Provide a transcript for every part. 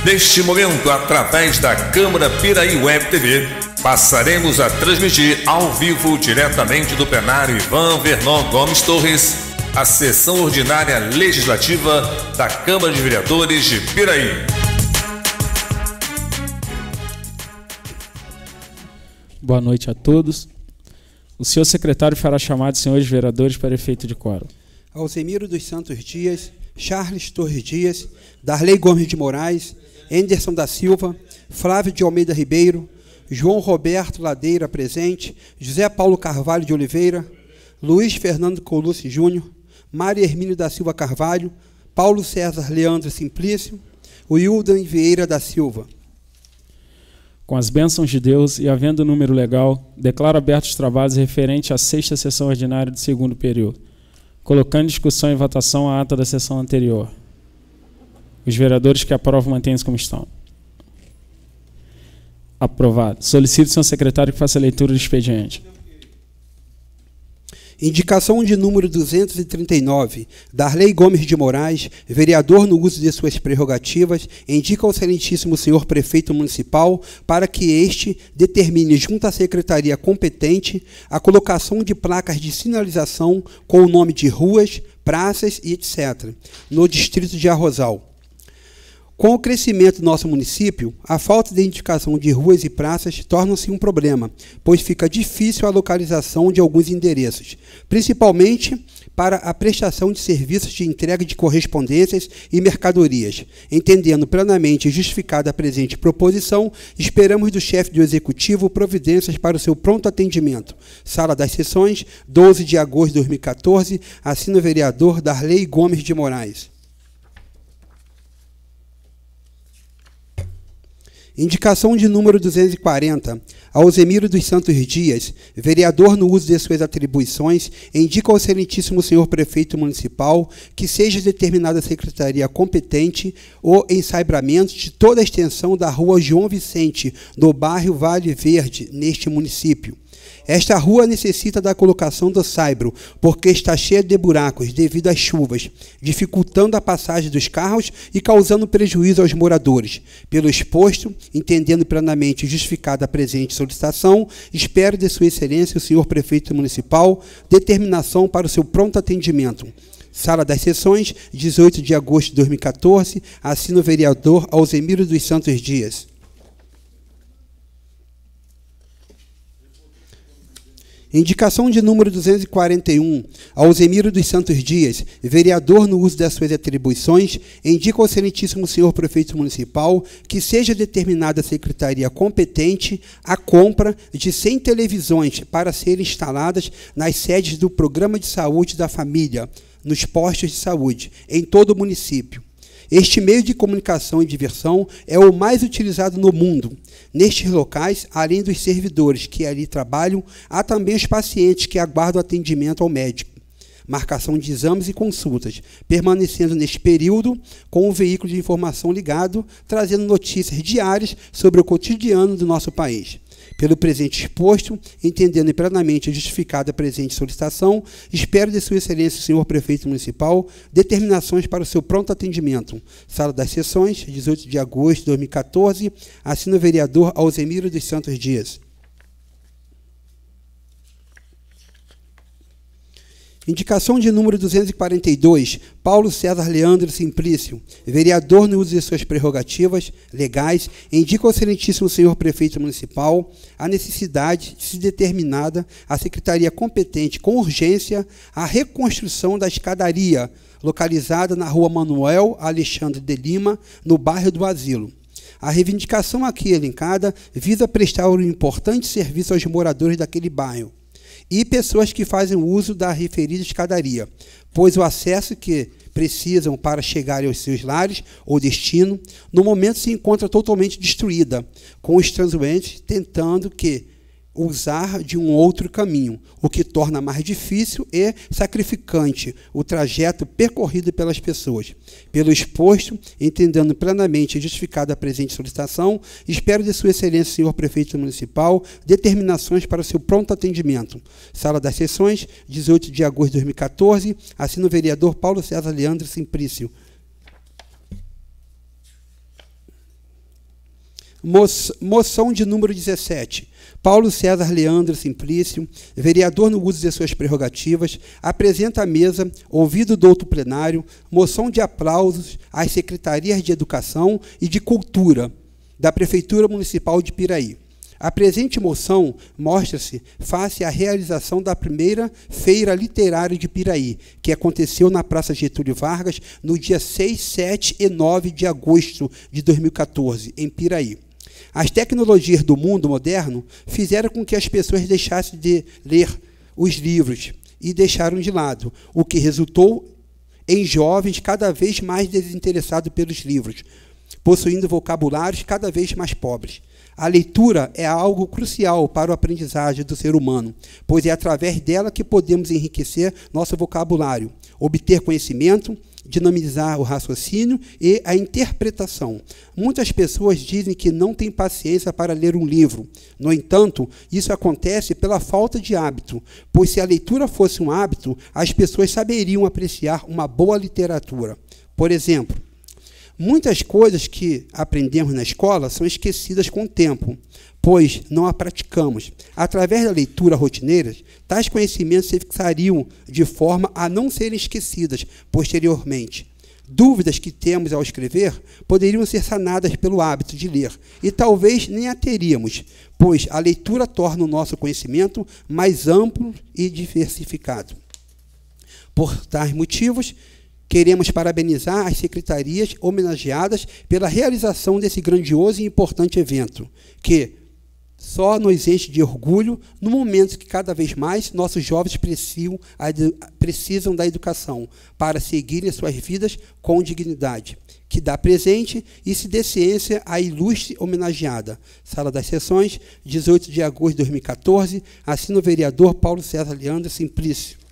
Neste momento, através da Câmara Piraí Web TV, passaremos a transmitir ao vivo, diretamente do plenário Ivan Vernon Gomes Torres, a sessão ordinária legislativa da Câmara de Vereadores de Piraí. Boa noite a todos. O senhor secretário fará chamada de senhores vereadores para efeito de quórum. Alzemiro dos Santos Dias, Charles Torres Dias, Darley Gomes de Moraes, Enderson da Silva, Flávio de Almeida Ribeiro, João Roberto Ladeira presente, José Paulo Carvalho de Oliveira, Luiz Fernando Colucci Júnior, Maria Hermínio da Silva Carvalho, Paulo César Leandro Simplício, Wildan Vieira da Silva. Com as bênçãos de Deus e havendo o número legal, declaro abertos os trabalhos referentes à 6ª sessão ordinária do 2º período, colocando em discussão e votação a ata da sessão anterior. Os vereadores que aprovam mantêm-se como estão. Aprovado. Solicito ao senhor secretário que faça a leitura do expediente. Indicação de número 239, Darley Gomes de Moraes, vereador no uso de suas prerrogativas, indica ao excelentíssimo senhor prefeito municipal para que este determine junto à secretaria competente a colocação de placas de sinalização com o nome de ruas, praças e etc., no distrito de Arrozal. Com o crescimento do nosso município, a falta de identificação de ruas e praças torna-se um problema, pois fica difícil a localização de alguns endereços, principalmente para a prestação de serviços de entrega de correspondências e mercadorias. Entendendo plenamente e justificada a presente proposição, esperamos do chefe do Executivo providências para o seu pronto atendimento. Sala das Sessões, 12 de agosto de 2014, assina o vereador Darley Gomes de Moraes. Indicação de número 240, Alzemiro dos Santos Dias, vereador no uso de suas atribuições, indica ao excelentíssimo senhor prefeito municipal que seja determinada a secretaria competente o ensaibramento de toda a extensão da rua João Vicente, no bairro Vale Verde, neste município. Esta rua necessita da colocação do saibro, porque está cheia de buracos devido às chuvas, dificultando a passagem dos carros e causando prejuízo aos moradores. Pelo exposto, entendendo plenamente justificada a presente solicitação, espero de sua excelência o senhor prefeito municipal determinação para o seu pronto atendimento. Sala das Sessões, 18 de agosto de 2014, assina o vereador Alzemiro dos Santos Dias. Indicação de número 241, Alzemiro dos Santos Dias, vereador no uso das suas atribuições, indica ao excelentíssimo senhor prefeito municipal que seja determinada a secretaria competente a compra de 100 televisões para serem instaladas nas sedes do Programa de Saúde da Família, nos postos de saúde, em todo o município. Este meio de comunicação e diversão é o mais utilizado no mundo. Nestes locais, além dos servidores que ali trabalham, há também os pacientes que aguardam atendimento ao médico, marcação de exames e consultas, permanecendo neste período com o veículo de informação ligado, trazendo notícias diárias sobre o cotidiano do nosso país. Pelo presente exposto, entendendo plenamente justificada a presente solicitação, espero de sua excelência o senhor prefeito municipal determinações para o seu pronto atendimento. Sala das Sessões, 18 de agosto de 2014, assina o vereador Alzemiro dos Santos Dias. Indicação de número 242, Paulo César Leandro Simplício, vereador no uso de suas prerrogativas legais, indica ao excelentíssimo senhor prefeito municipal a necessidade de se determinada a secretaria competente com urgência a reconstrução da escadaria, localizada na rua Manuel Alexandre de Lima, no bairro do Asilo. A reivindicação aqui elencada visa prestar um importante serviço aos moradores daquele bairro e pessoas que fazem uso da referida escadaria, pois o acesso que precisam para chegarem aos seus lares ou destino, no momento se encontra totalmente destruída, com os transeuntes tentando usar de um outro caminho, o que torna mais difícil e sacrificante o trajeto percorrido pelas pessoas. Pelo exposto, entendendo plenamente justificada a presente solicitação, espero de sua excelência, senhor prefeito municipal, determinações para o seu pronto atendimento. Sala das Sessões, 18 de agosto de 2014, assina o vereador Paulo César Leandro Simplício. Moção de número 17. Paulo César Leandro Simplício, vereador no uso de suas prerrogativas, apresenta à mesa, ouvido o douto plenário, moção de aplausos às secretarias de Educação e de Cultura da Prefeitura Municipal de Piraí. A presente moção mostra-se face à realização da primeira Feira Literária de Piraí, que aconteceu na Praça Getúlio Vargas no dia 6, 7 e 9 de agosto de 2014, em Piraí. As tecnologias do mundo moderno fizeram com que as pessoas deixassem de ler os livros e deixaram de lado, o que resultou em jovens cada vez mais desinteressados pelos livros, possuindo vocabulários cada vez mais pobres. A leitura é algo crucial para a aprendizagem do ser humano, pois é através dela que podemos enriquecer nosso vocabulário, obter conhecimento, dinamizar o raciocínio e a interpretação. Muitas pessoas dizem que não têm paciência para ler um livro. No entanto, isso acontece pela falta de hábito, pois se a leitura fosse um hábito, as pessoas saberiam apreciar uma boa literatura. Por exemplo, muitas coisas que aprendemos na escola são esquecidas com o tempo, pois não a praticamos. Através da leitura rotineira, tais conhecimentos se fixariam de forma a não serem esquecidas posteriormente. Dúvidas que temos ao escrever poderiam ser sanadas pelo hábito de ler, e talvez nem a teríamos, pois a leitura torna o nosso conhecimento mais amplo e diversificado. Por tais motivos, queremos parabenizar as secretarias homenageadas pela realização desse grandioso e importante evento, que só nos enche de orgulho no momento que cada vez mais nossos jovens precisam da educação para seguirem suas vidas com dignidade. Que dá presente e se dê ciência à ilustre homenageada. Sala das Sessões, 18 de agosto de 2014, assina o vereador Paulo César Leandro Simplício.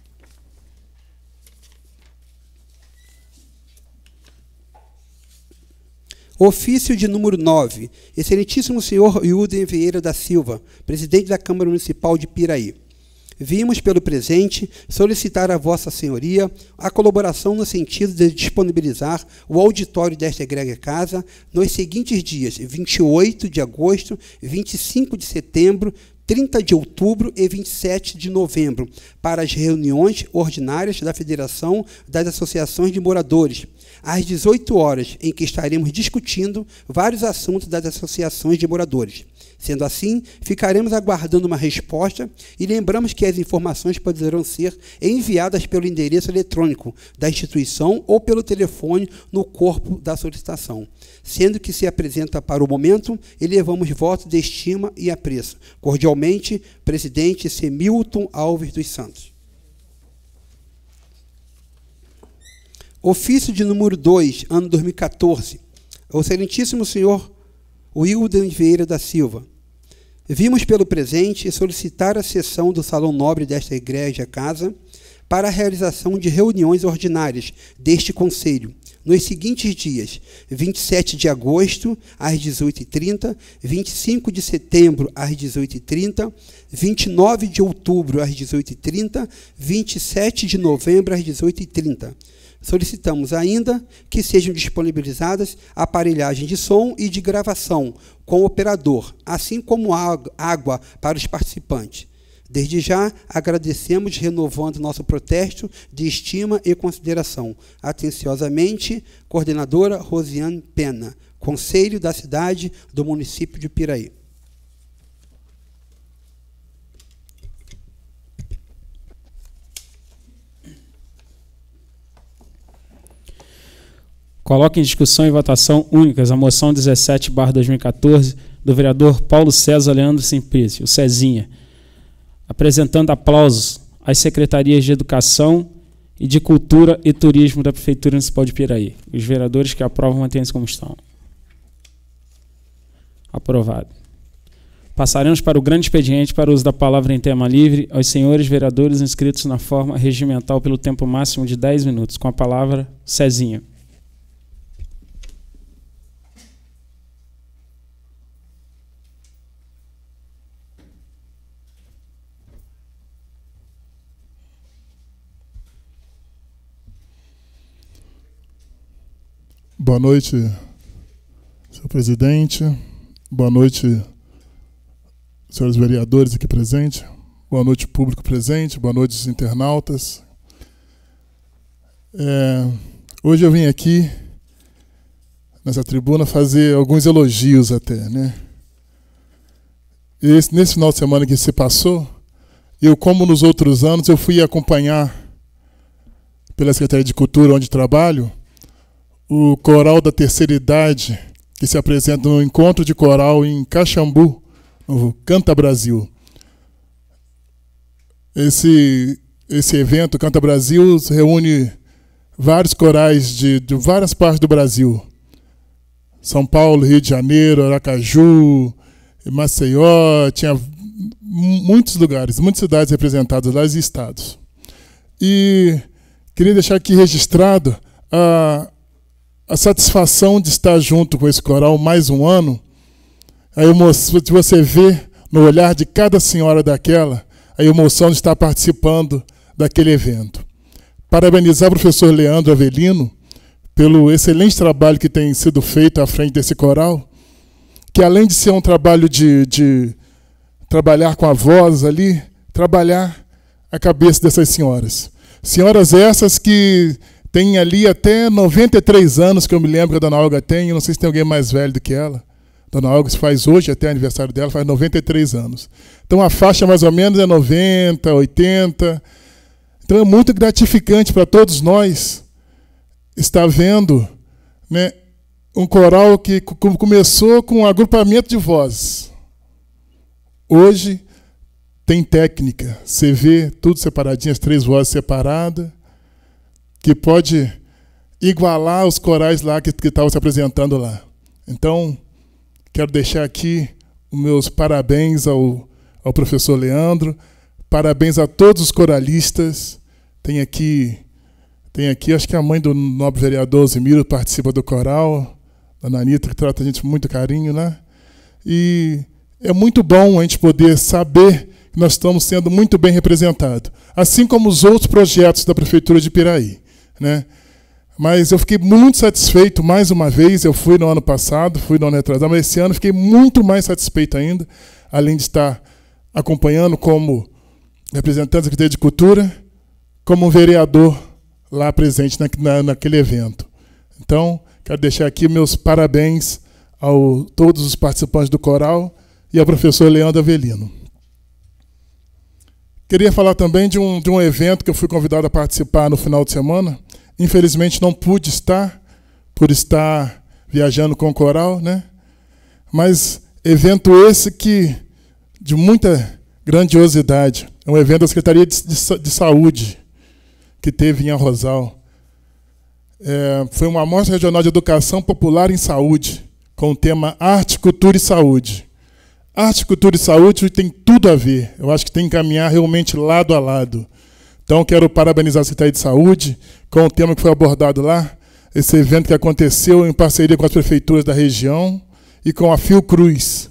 Ofício de número 9. Excelentíssimo senhor Hilden Vieira da Silva, presidente da Câmara Municipal de Piraí. Vimos, pelo presente, solicitar a vossa senhoria a colaboração no sentido de disponibilizar o auditório desta egrégea casa nos seguintes dias, 28 de agosto, 25 de setembro, 30 de outubro e 27 de novembro, para as reuniões ordinárias da Federação das Associações de Moradores, às 18 horas, em que estaremos discutindo vários assuntos das associações de moradores. Sendo assim, ficaremos aguardando uma resposta e lembramos que as informações poderão ser enviadas pelo endereço eletrônico da instituição ou pelo telefone no corpo da solicitação, sendo que se apresenta para o momento, elevamos votos de estima e apreço. Cordialmente, presidente Semilton Alves dos Santos. Ofício de número 2, ano 2014. Ao excelentíssimo senhor Hilden Vieira da Silva. Vimos pelo presente solicitar a sessão do Salão Nobre desta Igreja Casa para a realização de reuniões ordinárias deste Conselho, nos seguintes dias, 27 de agosto, às 18h30, 25 de setembro, às 18h30, 29 de outubro, às 18h30, 27 de novembro, às 18h30. Solicitamos ainda que sejam disponibilizadas aparelhagem de som e de gravação com o operador, assim como água para os participantes. Desde já, agradecemos, renovando nosso protesto de estima e consideração. Atenciosamente, coordenadora Rosiane Pena, Conselho da Cidade do Município de Piraí. Coloque em discussão e votação únicas a moção 17/2014 do vereador Paulo César Leandro Simplício, o Cezinha, apresentando aplausos às secretarias de Educação e de Cultura e Turismo da Prefeitura Municipal de Piraí. Os vereadores que aprovam mantêm-se como estão. Aprovado. Passaremos para o grande expediente para o uso da palavra em tema livre aos senhores vereadores inscritos na forma regimental pelo tempo máximo de 10 minutos. Com a palavra, Cezinha. Boa noite, senhor presidente, Boa noite, senhores vereadores aqui presentes. Boa noite, público presente. Boa noite, os internautas. Hoje eu vim aqui, nessa tribuna, fazer alguns elogios até, né? Nesse final de semana que se passou, eu, como nos outros anos, eu fui acompanhar pela Secretaria de Cultura, onde trabalho, o coral da terceira idade, que se apresenta no encontro de coral em Caxambu, no Canta Brasil. Esse evento, Canta Brasil, reúne vários corais de várias partes do Brasil. São Paulo, Rio de Janeiro, Aracaju, Maceió, tinha muitos lugares, muitas cidades representadas lá e estados. E queria deixar aqui registrado a satisfação de estar junto com esse coral mais um ano. A emoção de você ver no olhar de cada senhora daquela, a emoção de estar participando daquele evento. Parabenizar o professor Leandro Avelino pelo excelente trabalho que tem sido feito à frente desse coral, que além de ser um trabalho de trabalhar com a voz ali, trabalhar a cabeça dessas senhoras. Senhoras essas que têm ali até 93 anos, que eu me lembro que a dona Olga tem, eu não sei se tem alguém mais velho do que ela. Dona Olga faz hoje, até aniversário dela, faz 93 anos. Então a faixa mais ou menos é 90, 80. Então é muito gratificante para todos nós estar vendo, né, um coral que começou com um agrupamento de vozes. Hoje tem técnica, você vê tudo separadinho, as 3 vozes separadas, que pode igualar os corais lá que estavam se apresentando lá. Então, quero deixar aqui os meus parabéns ao professor Leandro, parabéns a todos os coralistas. Tem aqui, acho que a mãe do nobre vereador Zimiro participa do coral, a Nanita, que trata a gente com muito carinho, né? E é muito bom a gente poder saber que nós estamos sendo muito bem representados, assim como os outros projetos da Prefeitura de Piraí, né? Mas eu fiquei muito satisfeito, mais uma vez, eu fui no ano passado, fui no ano retrasado, mas esse ano fiquei muito mais satisfeito ainda, além de estar acompanhando como representante da Secretaria de Cultura, como um vereador lá presente naquele evento. Então, quero deixar aqui meus parabéns a todos os participantes do coral e ao professor Leandro Avelino. Queria falar também de um evento que eu fui convidado a participar no final de semana. Infelizmente não pude estar, por estar viajando com o coral, né? Mas evento esse que de muita grandiosidade. É um evento da Secretaria de Saúde que teve em Arrozal. Foi uma Mostra Regional de Educação Popular em Saúde, com o tema Arte, Cultura e Saúde. Arte, Cultura e Saúde tem tudo a ver. Eu acho que tem que caminhar realmente lado a lado. Então, quero parabenizar a Secretaria de Saúde com o tema que foi abordado lá, esse evento que aconteceu em parceria com as prefeituras da região e com a Fiocruz.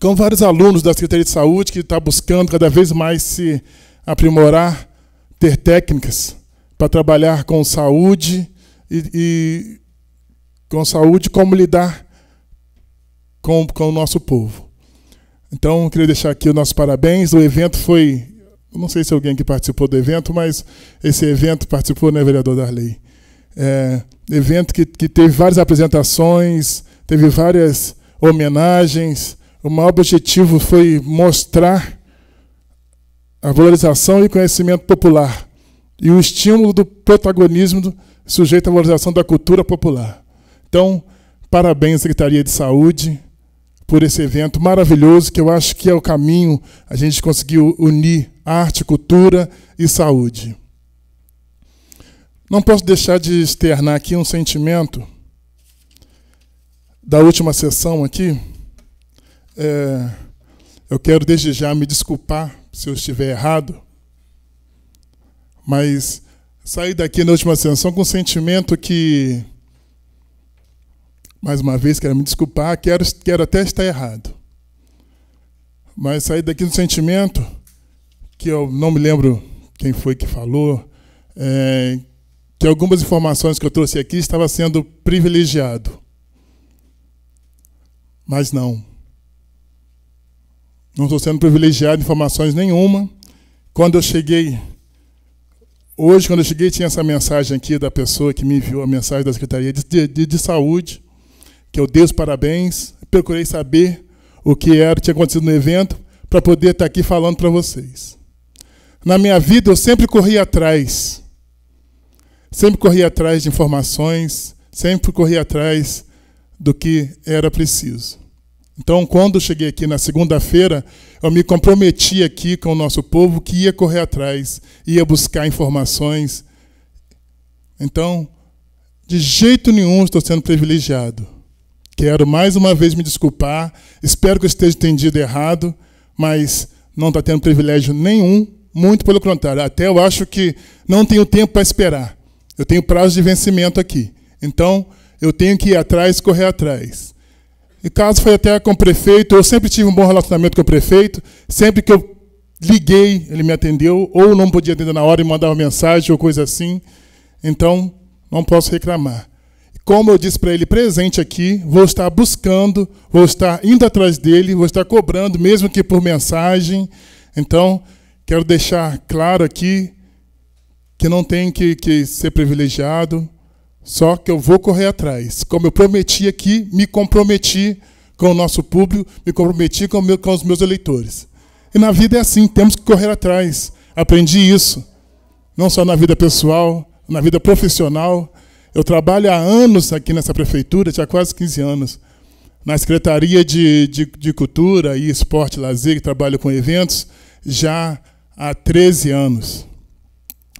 Com vários alunos da Secretaria de Saúde que estão buscando cada vez mais se aprimorar, ter técnicas para trabalhar com saúde e com saúde, como lidar com o nosso povo. Então, queria deixar aqui os nossos parabéns. O evento foi, não sei se alguém que participou do evento, mas esse evento participou, né, vereador Darley? Evento que teve várias apresentações, teve várias homenagens. O maior objetivo foi mostrar a valorização e conhecimento popular e o estímulo do protagonismo sujeito à valorização da cultura popular. Então, parabéns à Secretaria de Saúde por esse evento maravilhoso, que eu acho que é o caminho, a gente conseguiu unir arte, cultura e saúde. Não posso deixar de externar aqui um sentimento da última sessão aqui. Eu quero desde já me desculpar se eu estiver errado, mas saí daqui na última sessão com um sentimento que, mais uma vez, quero me desculpar, quero até estar errado, mas saí daqui com um sentimento que eu não me lembro quem foi que falou, que algumas informações que eu trouxe aqui estava sendo privilegiado. Mas não. Não estou sendo privilegiado em informações nenhuma. Quando eu cheguei, tinha essa mensagem aqui da pessoa que me enviou a mensagem da Secretaria de Saúde, que eu dei os parabéns, procurei saber o que tinha acontecido no evento, para poder estar aqui falando para vocês. Na minha vida, eu sempre corri atrás de informações, sempre corri atrás do que era preciso. Então, quando eu cheguei aqui na segunda-feira, eu me comprometi aqui com o nosso povo que ia correr atrás, ia buscar informações. Então, de jeito nenhum estou sendo privilegiado. Quero mais uma vez me desculpar, espero que eu esteja entendido errado, mas não está tendo privilégio nenhum, muito pelo contrário. Até eu acho que não tenho tempo para esperar. Eu tenho prazo de vencimento aqui. Então, eu tenho que ir atrás, correr atrás. E caso foi até com o prefeito, eu sempre tive um bom relacionamento com o prefeito, sempre que eu liguei, ele me atendeu, ou não podia atender na hora e mandava mensagem ou coisa assim. Então, não posso reclamar. Como eu disse para ele presente aqui, vou estar buscando, vou estar indo atrás dele, vou estar cobrando, mesmo que por mensagem. Então, quero deixar claro aqui que não tem que ser privilegiado, só que eu vou correr atrás. Como eu prometi aqui, me comprometi com o nosso público, me comprometi com os meus eleitores. E na vida é assim, temos que correr atrás. Aprendi isso, não só na vida pessoal, na vida profissional. Eu trabalho há anos aqui nessa prefeitura, já quase 15 anos, na Secretaria de Cultura e Esporte e Lazer, que trabalho com eventos, já há 13 anos.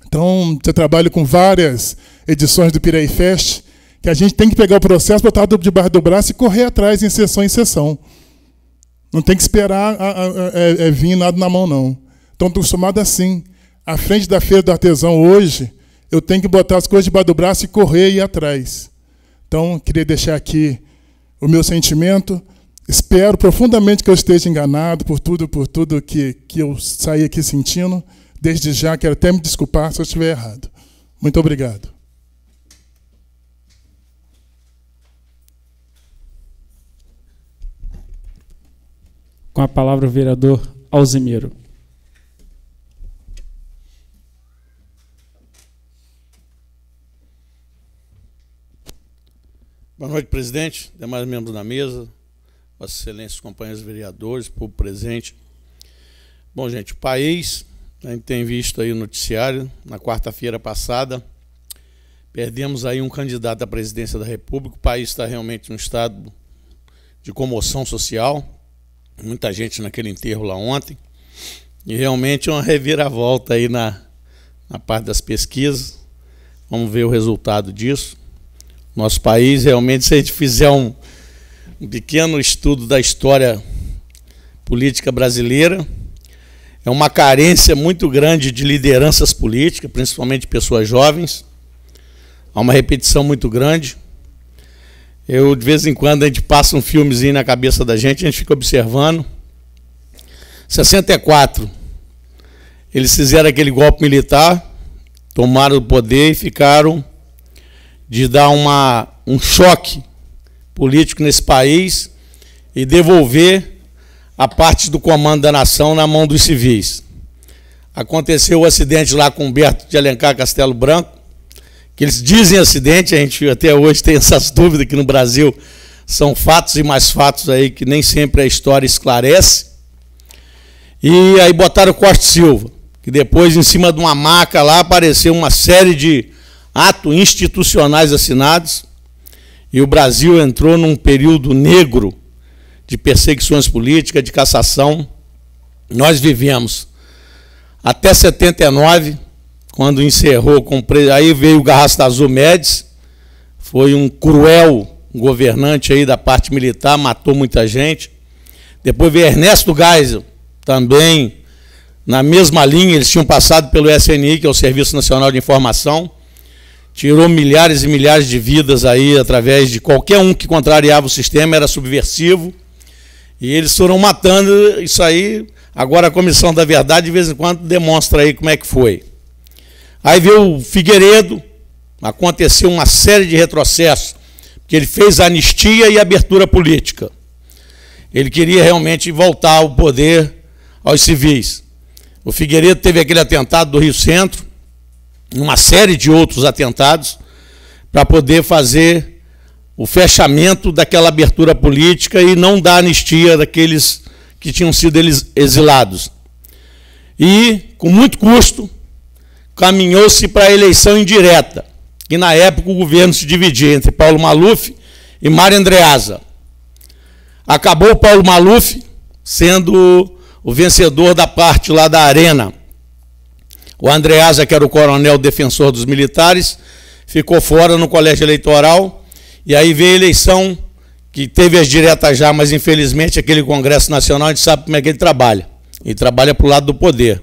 Então, eu trabalho com várias edições do Piraí Fest, que a gente tem que pegar o processo, botar debaixo do braço e correr atrás em sessão. Não tem que esperar vir nada na mão, não. Então, estou acostumado assim. À frente da Feira do Artesão hoje, eu tenho que botar as coisas debaixo do braço e correr e ir atrás. Então, queria deixar aqui o meu sentimento. Espero profundamente que eu esteja enganado por tudo que eu saí aqui sentindo. Desde já, quero até me desculpar se eu estiver errado. Muito obrigado. Com a palavra o vereador Alzimiro. Boa noite, presidente, demais membros da mesa, Vossa Excelência, companheiros vereadores, povo presente. Bom, gente, o país, a gente tem visto aí o noticiário, na quarta-feira passada, perdemos aí um candidato à presidência da República. O país está realmente num estado de comoção social, muita gente naquele enterro lá ontem, e realmente uma reviravolta aí na parte das pesquisas. Vamos ver o resultado disso. Nosso país, realmente, se a gente fizer um pequeno estudo da história política brasileira, é uma carência muito grande de lideranças políticas, principalmente de pessoas jovens. Há uma repetição muito grande. De vez em quando, a gente passa um filmezinho na cabeça da gente, a gente fica observando. 64, eles fizeram aquele golpe militar, tomaram o poder e ficaram de dar um choque político nesse país e devolver a parte do comando da nação na mão dos civis. Aconteceu o acidente lá com Humberto de Alencar Castelo Branco, que eles dizem acidente, a gente até hoje tem essas dúvidas que no Brasil são fatos e mais fatos aí que nem sempre a história esclarece. E aí botaram o Costa Silva, que depois em cima de uma maca lá apareceu uma série de atos institucionais assinados, e o Brasil entrou num período negro de perseguições políticas, de cassação. Nós vivemos até 79, quando encerrou, aí veio o Garrastazu Médici, foi um cruel governante aí da parte militar, matou muita gente. Depois veio Ernesto Geisel, também na mesma linha, eles tinham passado pelo SNI, que é o Serviço Nacional de Informação, tirou milhares e milhares de vidas aí através de qualquer um que contrariava o sistema, era subversivo, e eles foram matando isso aí. Agora a Comissão da Verdade, de vez em quando, demonstra aí como é que foi. Aí veio o Figueiredo, aconteceu uma série de retrocessos, porque ele fez anistia e abertura política. Ele queria realmente voltar o poder aos civis. O Figueiredo teve aquele atentado do Rio Centro, uma série de outros atentados, para poder fazer o fechamento daquela abertura política e não dar anistia daqueles que tinham sido exilados. E, com muito custo, caminhou-se para a eleição indireta, que na época o governo se dividia entre Paulo Maluf e Mário Andreasa. Acabou Paulo Maluf sendo o vencedor da parte lá da Arena. O Andreasa, que era o coronel defensor dos militares, ficou fora no colégio eleitoral, e aí veio a eleição, que teve as diretas já, mas infelizmente aquele Congresso Nacional, a gente sabe como é que ele trabalha. Ele trabalha para o lado do poder.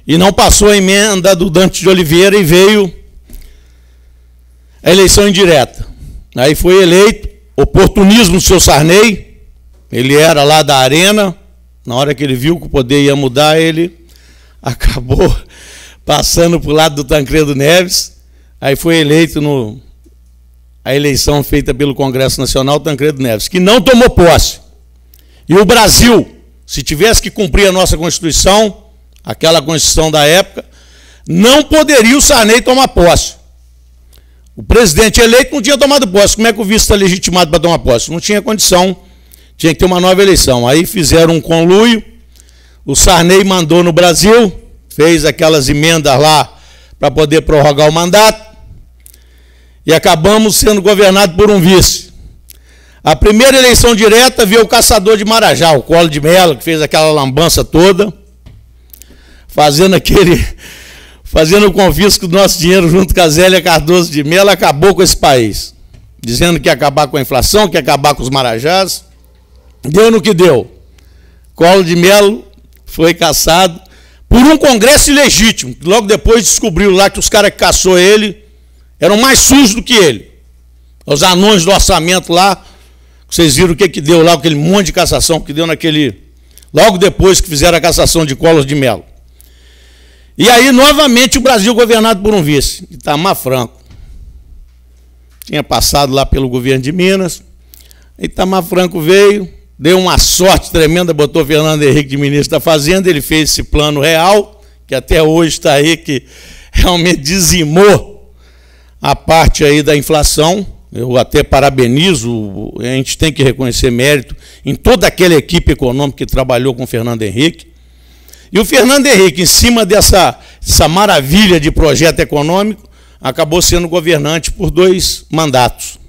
E não passou a emenda do Dante de Oliveira e veio a eleição indireta. Aí foi eleito, oportunismo do seu Sarney, ele era lá da Arena, na hora que ele viu que o poder ia mudar, ele acabou passando para o lado do Tancredo Neves, aí foi eleito a eleição feita pelo Congresso Nacional, Tancredo Neves, que não tomou posse. E o Brasil, se tivesse que cumprir a nossa Constituição, aquela Constituição da época, não poderia o Sarney tomar posse. O presidente eleito não tinha tomado posse. Como é que o vice está legitimado para tomar posse? Não tinha condição, tinha que ter uma nova eleição. Aí fizeram um conluio, o Sarney mandou no Brasil, fez aquelas emendas lá para poder prorrogar o mandato, e acabamos sendo governados por um vice. A primeira eleição direta veio o caçador de Marajá, o Collor de Mello, que fez aquela lambança toda, fazendo o confisco do nosso dinheiro junto com a Zélia Cardoso de Mello, acabou com esse país, dizendo que ia acabar com a inflação, que ia acabar com os marajás. Deu no que deu. Collor de Mello foi caçado por um Congresso ilegítimo, que logo depois descobriu lá que os caras que caçou ele eram mais sujos do que ele. Os anões do orçamento lá, vocês viram o que deu lá, aquele monte de cassação que deu logo depois que fizeram a cassação de Collor de Mello. E aí, novamente, o Brasil governado por um vice, Itamar Franco. Tinha passado lá pelo governo de Minas, Itamar Franco veio, deu uma sorte tremenda, botou Fernando Henrique de ministro da Fazenda, ele fez esse plano real, que até hoje está aí, que realmente dizimou a parte aí da inflação. Eu até parabenizo, a gente tem que reconhecer mérito em toda aquela equipe econômica que trabalhou com o Fernando Henrique. E o Fernando Henrique, em cima dessa maravilha de projeto econômico, acabou sendo governante por 2 mandatos,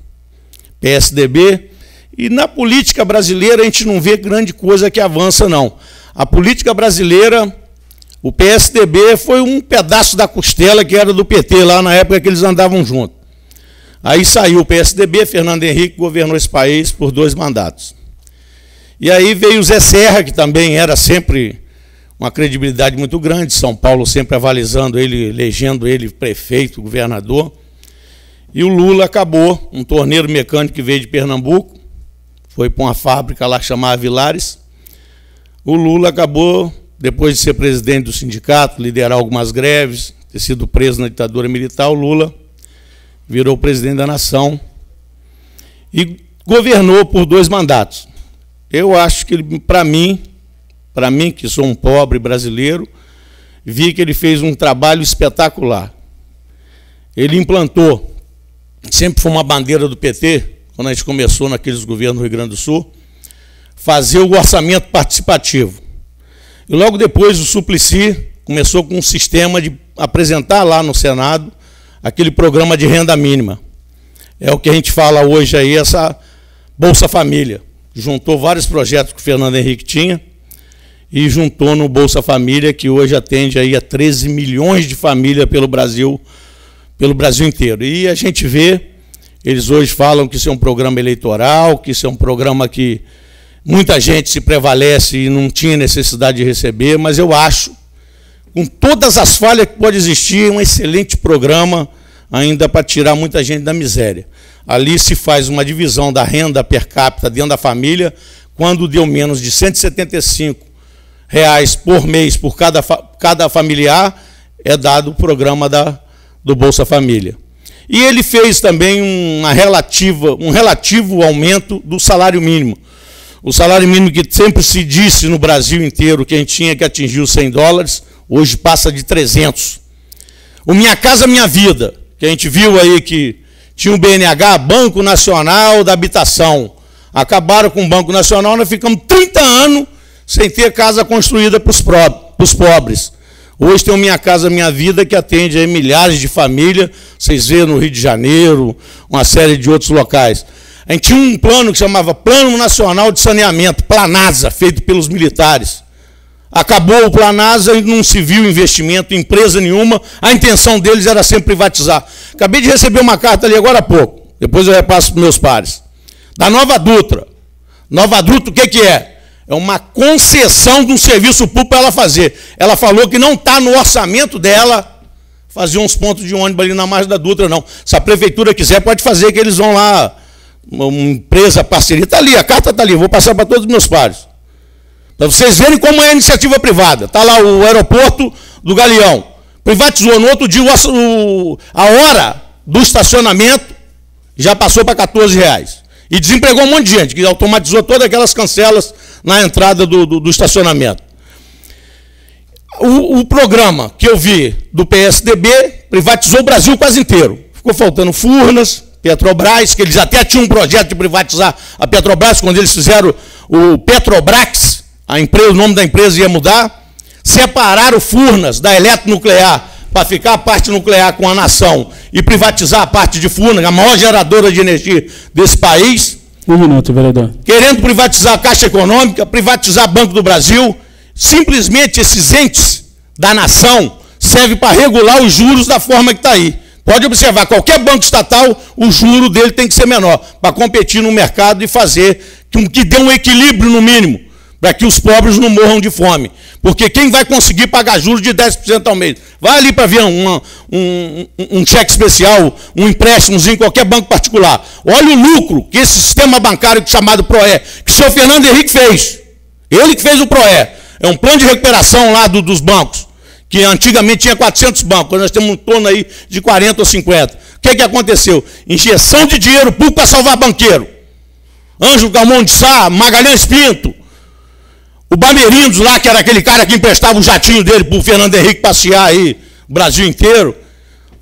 PSDB. E na política brasileira a gente não vê grande coisa que avança, não. A política brasileira, o PSDB foi um pedaço da costela que era do PT, lá na época que eles andavam juntos. Aí saiu o PSDB, Fernando Henrique governou esse país por 2 mandatos. E aí veio o Zé Serra, que também era sempre uma credibilidade muito grande, São Paulo sempre avalizando ele, elegendo ele prefeito, governador. E o Lula acabou, um torneiro mecânico que veio de Pernambuco, foi para uma fábrica lá chamada Vilares. O Lula acabou, depois de ser presidente do sindicato, liderar algumas greves, ter sido preso na ditadura militar, o Lula virou presidente da nação e governou por 2 mandatos. Eu acho que ele, para mim, que sou um pobre brasileiro, vi que ele fez um trabalho espetacular. Ele implantou, sempre foi uma bandeira do PT, quando a gente começou naqueles governos do Rio Grande do Sul, fazer o orçamento participativo. E logo depois o Suplicy começou com um sistema de apresentar lá no Senado aquele programa de renda mínima. É o que a gente fala hoje aí, essa Bolsa Família. Juntou vários projetos que o Fernando Henrique tinha e juntou no Bolsa Família, que hoje atende aí a 13 milhões de famílias pelo Brasil inteiro. E a gente vê, eles hoje falam que isso é um programa eleitoral, que isso é um programa que muita gente se prevalece e não tinha necessidade de receber, mas eu acho, com todas as falhas que pode existir, é um excelente programa ainda para tirar muita gente da miséria. Ali se faz uma divisão da renda per capita dentro da família, quando deu menos de R$ 175 por mês por cada familiar, é dado o programa do Bolsa Família. E ele fez também um relativo aumento do salário mínimo. O salário mínimo que sempre se disse no Brasil inteiro que a gente tinha que atingir os $100, hoje passa de 300. O Minha Casa Minha Vida, que a gente viu aí que tinha o BNH, Banco Nacional da Habitação. Acabaram com o Banco Nacional, nós ficamos 30 anos sem ter casa construída para os pobres. Hoje tem o Minha Casa Minha Vida, que atende aí milhares de famílias, vocês vêem no Rio de Janeiro, uma série de outros locais. A gente tinha um plano que chamava Plano Nacional de Saneamento, Planasa, feito pelos militares. Acabou o Planasa e não se viu investimento em empresa nenhuma, a intenção deles era sempre privatizar. Acabei de receber uma carta ali agora há pouco, depois eu repasso para os meus pares, da Nova Dutra. Nova Dutra, o que é? É uma concessão de um serviço público para ela fazer. Ela falou que não está no orçamento dela fazer uns pontos de ônibus ali na margem da Dutra, não. Se a prefeitura quiser, pode fazer, que eles vão lá, uma empresa, parceria, está ali, a carta está ali, vou passar para todos os meus pares. Para vocês verem como é a iniciativa privada. Está lá o aeroporto do Galeão. Privatizou, no outro dia a hora do estacionamento já passou para R$14. E desempregou um monte de gente, que automatizou todas aquelas cancelas na entrada do estacionamento. O programa que eu vi do PSDB privatizou o Brasil quase inteiro. Ficou faltando Furnas, Petrobras, que eles até tinham um projeto de privatizar a Petrobras, quando eles fizeram o Petrobrax, a empresa, o nome da empresa ia mudar. Separaram Furnas da eletronuclear para ficar a parte nuclear com a nação e privatizar a parte de Furnas, a maior geradora de energia desse país. Um minuto, vereador. Querendo privatizar a Caixa Econômica, privatizar Banco do Brasil. Simplesmente esses entes da nação servem para regular os juros da forma que está aí. Pode observar, qualquer banco estatal, o juro dele tem que ser menor, para competir no mercado e fazer que dê um equilíbrio no mínimo, para que os pobres não morram de fome. Porque quem vai conseguir pagar juros de 10% ao mês? Vai ali para ver um cheque especial, um empréstimozinho em qualquer banco particular. Olha o lucro que esse sistema bancário chamado PROE, que o senhor Fernando Henrique fez. Ele que fez o PROE. É um plano de recuperação lá dos bancos, que antigamente tinha 400 bancos, nós temos um torno aí de 40 ou 50. O que aconteceu? Injeção de dinheiro público para salvar banqueiro. Ângelo Calmon de Sá, Magalhães Pinto, o Bamerindos lá, que era aquele cara que emprestava o jatinho dele para o Fernando Henrique passear aí, o Brasil inteiro.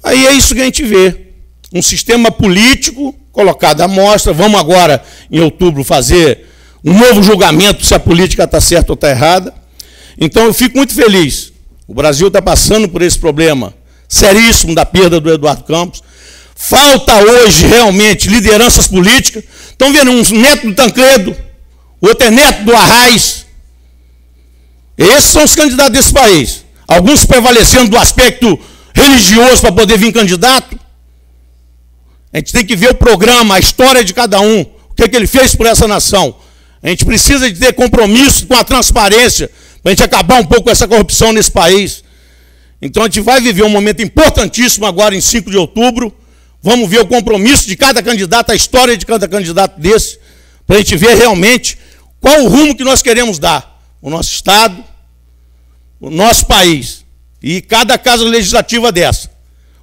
Aí é isso que a gente vê. Um sistema político colocado à mostra. Vamos agora, em outubro, fazer um novo julgamento se a política está certa ou está errada. Então eu fico muito feliz. O Brasil está passando por esse problema seríssimo da perda do Eduardo Campos. Falta hoje, realmente, lideranças políticas. Estão vendo um neto do Tancredo, outro é neto do Arraes. Esses são os candidatos desse país. Alguns prevalecendo do aspecto religioso para poder vir candidato. A gente tem que ver o programa, a história de cada um, o que ele fez por essa nação. A gente precisa de ter compromisso com a transparência, para a gente acabar um pouco com essa corrupção nesse país. Então a gente vai viver um momento importantíssimo agora em 5 de outubro. Vamos ver o compromisso de cada candidato, a história de cada candidato desse, para a gente ver realmente qual o rumo que nós queremos dar. O nosso Estado, o nosso país. E cada casa legislativa dessa.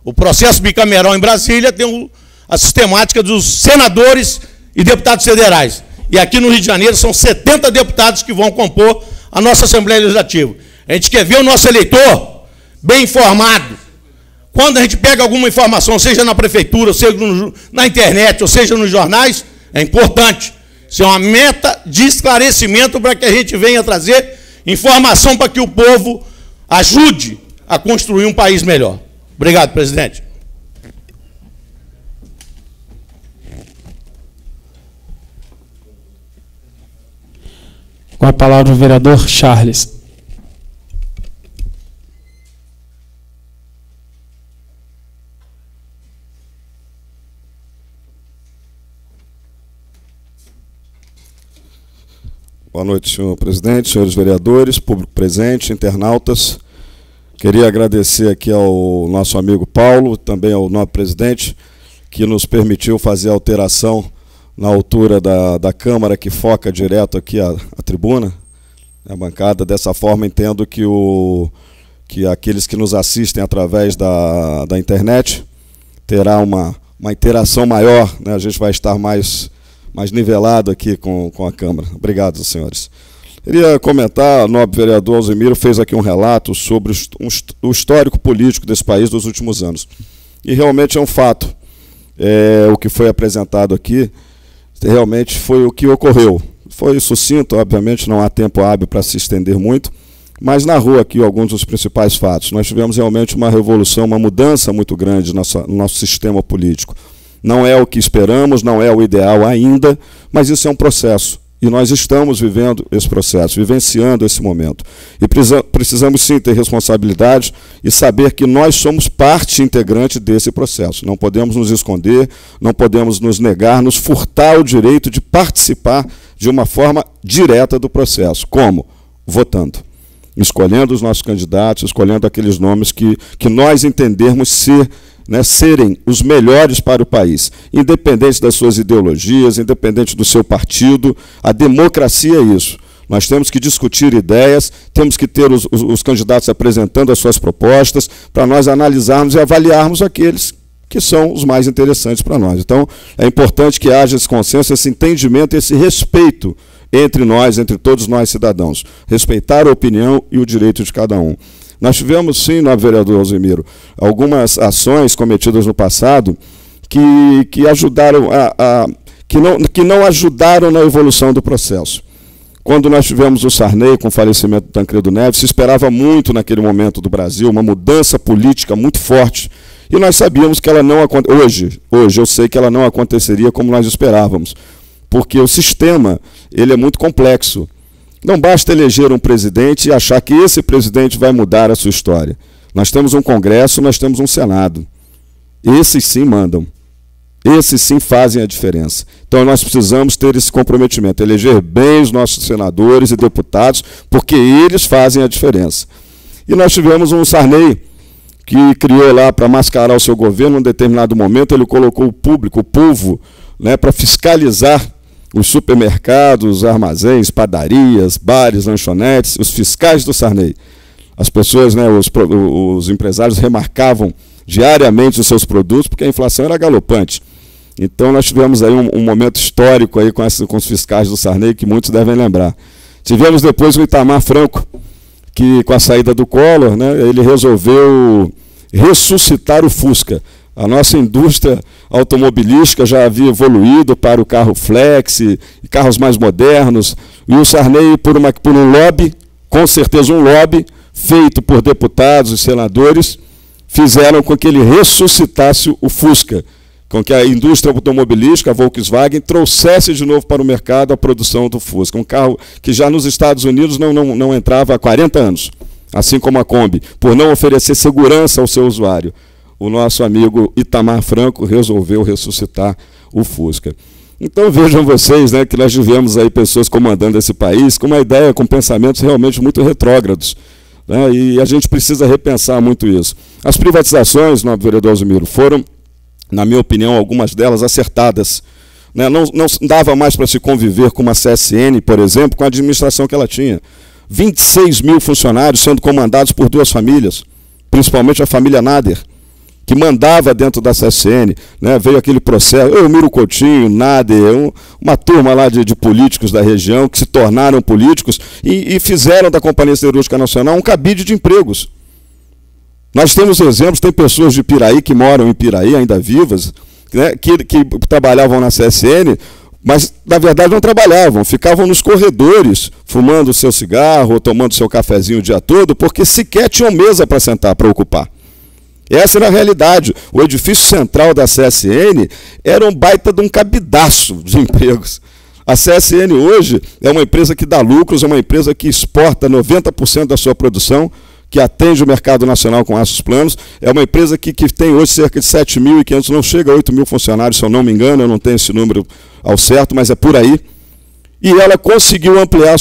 O processo bicameral em Brasília tem a sistemática dos senadores e deputados federais. E aqui no Rio de Janeiro são 70 deputados que vão compor a nossa Assembleia Legislativa. A gente quer ver o nosso eleitor bem informado. Quando a gente pega alguma informação, seja na prefeitura, seja na internet, ou seja nos jornais, é importante. Isso é uma meta de esclarecimento para que a gente venha trazer informação para que o povo ajude a construir um país melhor. Obrigado, presidente. Com a palavra o vereador Charles. Boa noite, senhor presidente, senhores vereadores, público presente, internautas. Queria agradecer aqui ao nosso amigo Paulo, também ao nosso presidente, que nos permitiu fazer a alteração na altura da Câmara, que foca direto aqui a tribuna, a bancada. Dessa forma, entendo que aqueles que nos assistem através da internet terá uma interação maior, né? A gente vai estar mais mais nivelado aqui com a Câmara. Obrigado, senhores. Queria comentar, o nobre vereador Alzemiro fez aqui um relato sobre o histórico político desse país dos últimos anos. E realmente é um fato. O que foi apresentado aqui realmente foi o que ocorreu. Foi sucinto, obviamente, não há tempo hábil para se estender muito, mas narrou aqui alguns dos principais fatos. Nós tivemos realmente uma revolução, uma mudança muito grande no nosso sistema político. Não é o que esperamos, não é o ideal ainda, mas isso é um processo. E nós estamos vivendo esse processo, vivenciando esse momento. E precisamos sim ter responsabilidade e saber que nós somos parte integrante desse processo. Não podemos nos esconder, não podemos nos negar, nos furtar o direito de participar de uma forma direta do processo. Como? Votando. Escolhendo os nossos candidatos, escolhendo aqueles nomes que nós entendermos serem os melhores para o país, independente das suas ideologias, independente do seu partido. A democracia é isso. Nós temos que discutir ideias, temos que ter os candidatos apresentando as suas propostas, para nós analisarmos e avaliarmos aqueles que são os mais interessantes para nós. Então, é importante que haja esse consenso, esse entendimento, esse respeito entre nós, entre todos nós cidadãos. Respeitar a opinião e o direito de cada um. Nós tivemos, sim, nobre vereador Alzemiro, algumas ações cometidas no passado que ajudaram que não ajudaram na evolução do processo. Quando nós tivemos o Sarney com o falecimento do Tancredo Neves, se esperava muito naquele momento do Brasil, uma mudança política muito forte, e nós sabíamos que ela não aconteceria. Hoje eu sei que ela não aconteceria como nós esperávamos, porque o sistema ele é muito complexo. Não basta eleger um presidente e achar que esse presidente vai mudar a sua história. Nós temos um Congresso, nós temos um Senado. Esses sim mandam. Esses sim fazem a diferença. Então nós precisamos ter esse comprometimento, eleger bem os nossos senadores e deputados, porque eles fazem a diferença. E nós tivemos um Sarney que criou lá para mascarar o seu governo. Em um determinado momento ele colocou o público, o povo, para fiscalizar os supermercados, armazéns, padarias, bares, lanchonetes, os fiscais do Sarney. As pessoas, os empresários remarcavam diariamente os seus produtos, porque a inflação era galopante. Então nós tivemos aí um momento histórico aí com os fiscais do Sarney, que muitos devem lembrar. Tivemos depois o Itamar Franco, que com a saída do Collor, ele resolveu ressuscitar o Fusca. A nossa indústria automobilística já havia evoluído para o carro flex e carros mais modernos, e o Sarney, por um lobby, com certeza um lobby, feito por deputados e senadores, fizeram com que ele ressuscitasse o Fusca, com que a indústria automobilística, a Volkswagen, trouxesse de novo para o mercado a produção do Fusca, um carro que já nos Estados Unidos não entrava há 40 anos, assim como a Kombi, por não oferecer segurança ao seu usuário. O nosso amigo Itamar Franco resolveu ressuscitar o Fusca. Então vejam vocês, que nós tivemos aí pessoas comandando esse país com uma ideia, com pensamentos realmente muito retrógrados. E a gente precisa repensar muito isso. As privatizações, nobre vereador Alzemiro, foram, na minha opinião, algumas delas acertadas. Não dava mais para se conviver com uma CSN, por exemplo, com a administração que ela tinha. 26 mil funcionários sendo comandados por duas famílias, principalmente a família Nader, que mandava dentro da CSN, veio aquele processo, Miro Coutinho, Nader, uma turma lá de políticos da região que se tornaram políticos e fizeram da Companhia Siderúrgica Nacional um cabide de empregos. Nós temos exemplos, tem pessoas de Piraí que moram em Piraí, ainda vivas, que trabalhavam na CSN, mas na verdade não trabalhavam, ficavam nos corredores, fumando o seu cigarro, ou tomando o seu cafezinho o dia todo, porque sequer tinham mesa para sentar, para ocupar. Essa era a realidade. O edifício central da CSN era um baita de um cabidaço de empregos. A CSN hoje é uma empresa que dá lucros, é uma empresa que exporta 90% da sua produção, que atende o mercado nacional com aços planos, é uma empresa que tem hoje cerca de 7.500, não chega a 8 mil funcionários, se eu não me engano, eu não tenho esse número ao certo, mas é por aí. E ela conseguiu ampliar a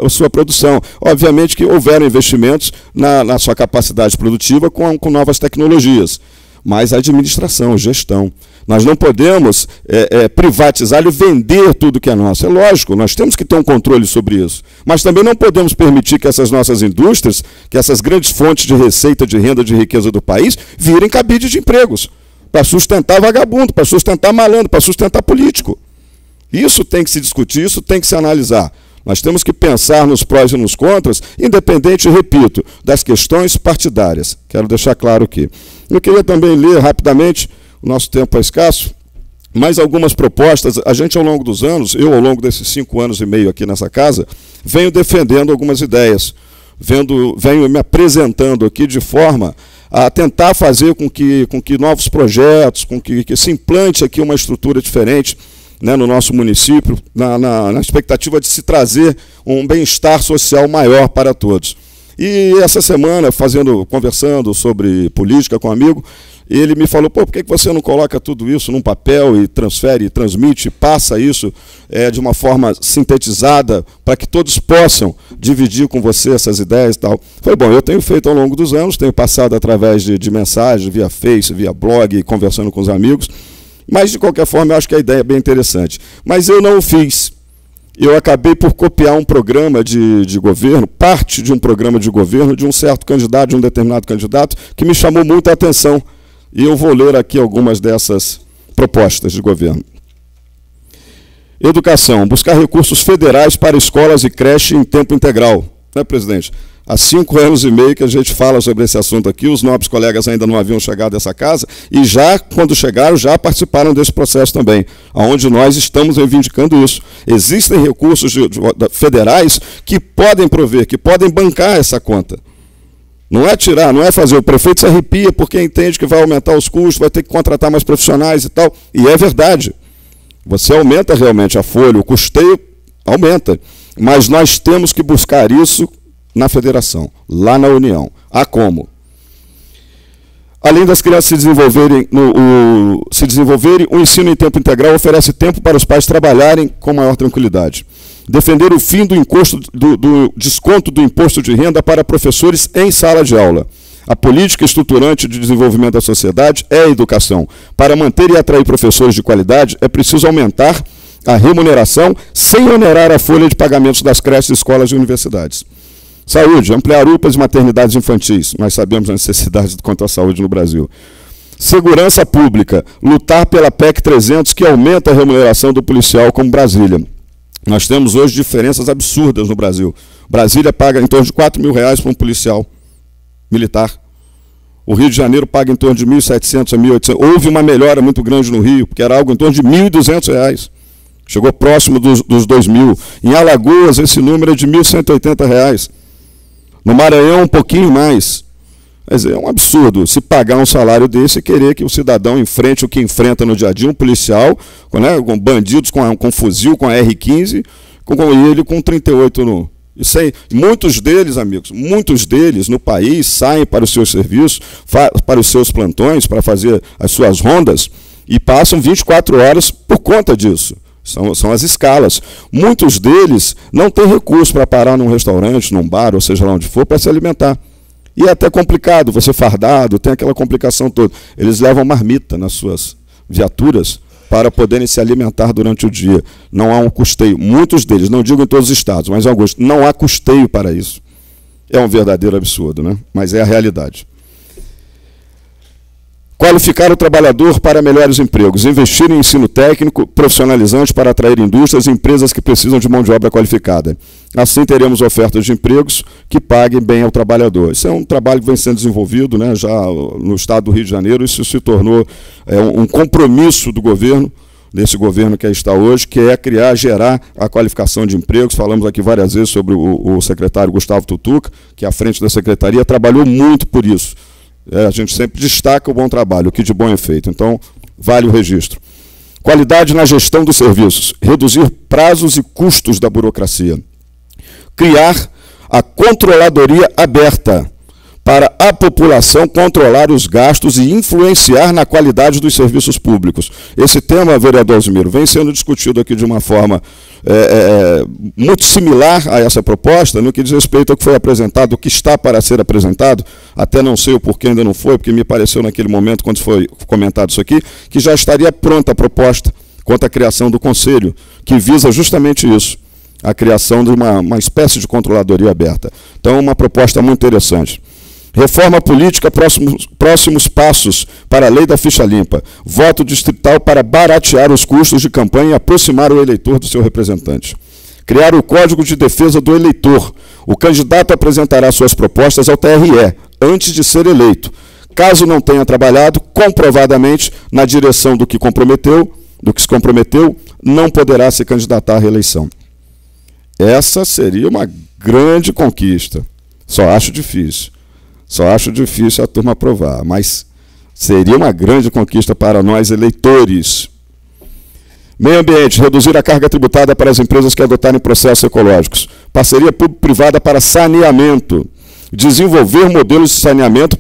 sua produção. Obviamente que houveram investimentos na sua capacidade produtiva com novas tecnologias, mas a administração, gestão. Nós não podemos privatizar e vender tudo que é nosso. É lógico, nós temos que ter um controle sobre isso. Mas também não podemos permitir que essas nossas indústrias, que essas grandes fontes de receita, de renda, de riqueza do país, virem cabide de empregos, para sustentar vagabundo, para sustentar malandro, para sustentar político. Isso tem que se discutir, isso tem que se analisar. Nós temos que pensar nos prós e nos contras, independente, repito, das questões partidárias. Quero deixar claro aqui. Eu queria também ler rapidamente, o nosso tempo é escasso, mais algumas propostas. A gente, ao longo dos anos, eu, ao longo desses 5 anos e meio aqui nessa casa, venho defendendo algumas ideias, venho me apresentando aqui de forma a tentar fazer com que novos projetos, com que se implante aqui uma estrutura diferente, né, no nosso município, na expectativa de se trazer um bem-estar social maior para todos. E essa semana, conversando sobre política com um amigo, ele me falou, por que você não coloca tudo isso num papel e transfere, transmite, passa isso de uma forma sintetizada para que todos possam dividir com você essas ideias e tal. Falei, bom, eu tenho feito ao longo dos anos, tenho passado através de mensagens, via Face, via blog, conversando com os amigos, mas, de qualquer forma, eu acho que a ideia é bem interessante. Mas eu não o fiz. Eu acabei por copiar um programa de governo, parte de um programa de governo, de um certo candidato, de um determinado candidato, que me chamou muita atenção. E eu vou ler aqui algumas dessas propostas de governo. Educação. Buscar recursos federais para escolas e creche em tempo integral. Né, presidente? Há 5 anos e meio que a gente fala sobre esse assunto aqui, os nobres colegas ainda não haviam chegado a essa casa, e já, quando chegaram, já participaram desse processo também, onde nós estamos reivindicando isso. Existem recursos federais que podem prover, que podem bancar essa conta. Não é tirar, não é fazer. O prefeito se arrepia porque entende que vai aumentar os custos, vai ter que contratar mais profissionais e tal, e é verdade. Você aumenta realmente a folha, o custeio aumenta, mas nós temos que buscar isso na federação, lá na União. Há como? Além das crianças se desenvolverem, o ensino em tempo integral oferece tempo para os pais trabalharem com maior tranquilidade. Defender o fim do desconto do imposto de renda para professores em sala de aula. A política estruturante de desenvolvimento da sociedade é a educação. Para manter e atrair professores de qualidade, é preciso aumentar a remuneração sem onerar a folha de pagamentos das creches, escolas e universidades. Saúde, ampliar UPAs e maternidades infantis. Nós sabemos a necessidade quanto à saúde no Brasil. Segurança pública, lutar pela PEC 300, que aumenta a remuneração do policial, como Brasília. Nós temos hoje diferenças absurdas no Brasil. Brasília paga em torno de R$4.000 para um policial militar. O Rio de Janeiro paga em torno de R$1.700 a R$1.800. Houve uma melhora muito grande no Rio, porque era algo em torno de R$1.200. Chegou próximo dos R$2.000. Em Alagoas, esse número é de R$1.180. No Maranhão, um pouquinho mais. Mas é um absurdo se pagar um salário desse e querer que o cidadão enfrente o que enfrenta no dia a dia, um policial, né, com bandidos com fuzil, com a R15, e ele com 38 no... Isso aí, muitos deles, amigos, muitos deles no país saem para os seus serviços, para os seus plantões, para fazer as suas rondas, e passam 24 horas por conta disso. São as escalas. Muitos deles não têm recurso para parar num restaurante, num bar, ou seja lá onde for, para se alimentar. E é até complicado, você fardado, tem aquela complicação toda. Eles levam marmita nas suas viaturas para poderem se alimentar durante o dia. Não há um custeio. Muitos deles, não digo em todos os estados, mas em alguns, não há custeio para isso. É um verdadeiro absurdo, né? Mas é a realidade. Qualificar o trabalhador para melhores empregos. Investir em ensino técnico, profissionalizante para atrair indústrias e empresas que precisam de mão de obra qualificada. Assim teremos ofertas de empregos que paguem bem ao trabalhador. Isso é um trabalho que vem sendo desenvolvido, né, já no estado do Rio de Janeiro. Isso se tornou um compromisso do governo, desse governo que aí está hoje, que é gerar a qualificação de empregos. Falamos aqui várias vezes sobre o secretário Gustavo Tutuca, que à frente da secretaria trabalhou muito por isso. A gente sempre destaca o bom trabalho, o que de bom é feito. Então, vale o registro. Qualidade na gestão dos serviços. Reduzir prazos e custos da burocracia. Criar a controladoria aberta para a população controlar os gastos e influenciar na qualidade dos serviços públicos. Esse tema, vereador Alzimiro, vem sendo discutido aqui de uma forma muito similar a essa proposta, no que diz respeito ao que foi apresentado, o que está para ser apresentado, até não sei o porquê ainda não foi, porque me pareceu naquele momento, quando foi comentado isso aqui, que já estaria pronta a proposta quanto à criação do Conselho, que visa justamente isso, a criação de uma espécie de controladoria aberta. Então, uma proposta muito interessante. Reforma política, próximos passos para a lei da ficha limpa. Voto distrital para baratear os custos de campanha e aproximar o eleitor do seu representante. Criar o Código de Defesa do Eleitor. O candidato apresentará suas propostas ao TRE antes de ser eleito. Caso não tenha trabalhado comprovadamente na direção do que se comprometeu, não poderá se candidatar à reeleição. Essa seria uma grande conquista. Só acho difícil a turma aprovar, mas seria uma grande conquista para nós eleitores. Meio ambiente, reduzir a carga tributária para as empresas que adotarem processos ecológicos. Parceria público-privada para saneamento. Desenvolver modelos de saneamento,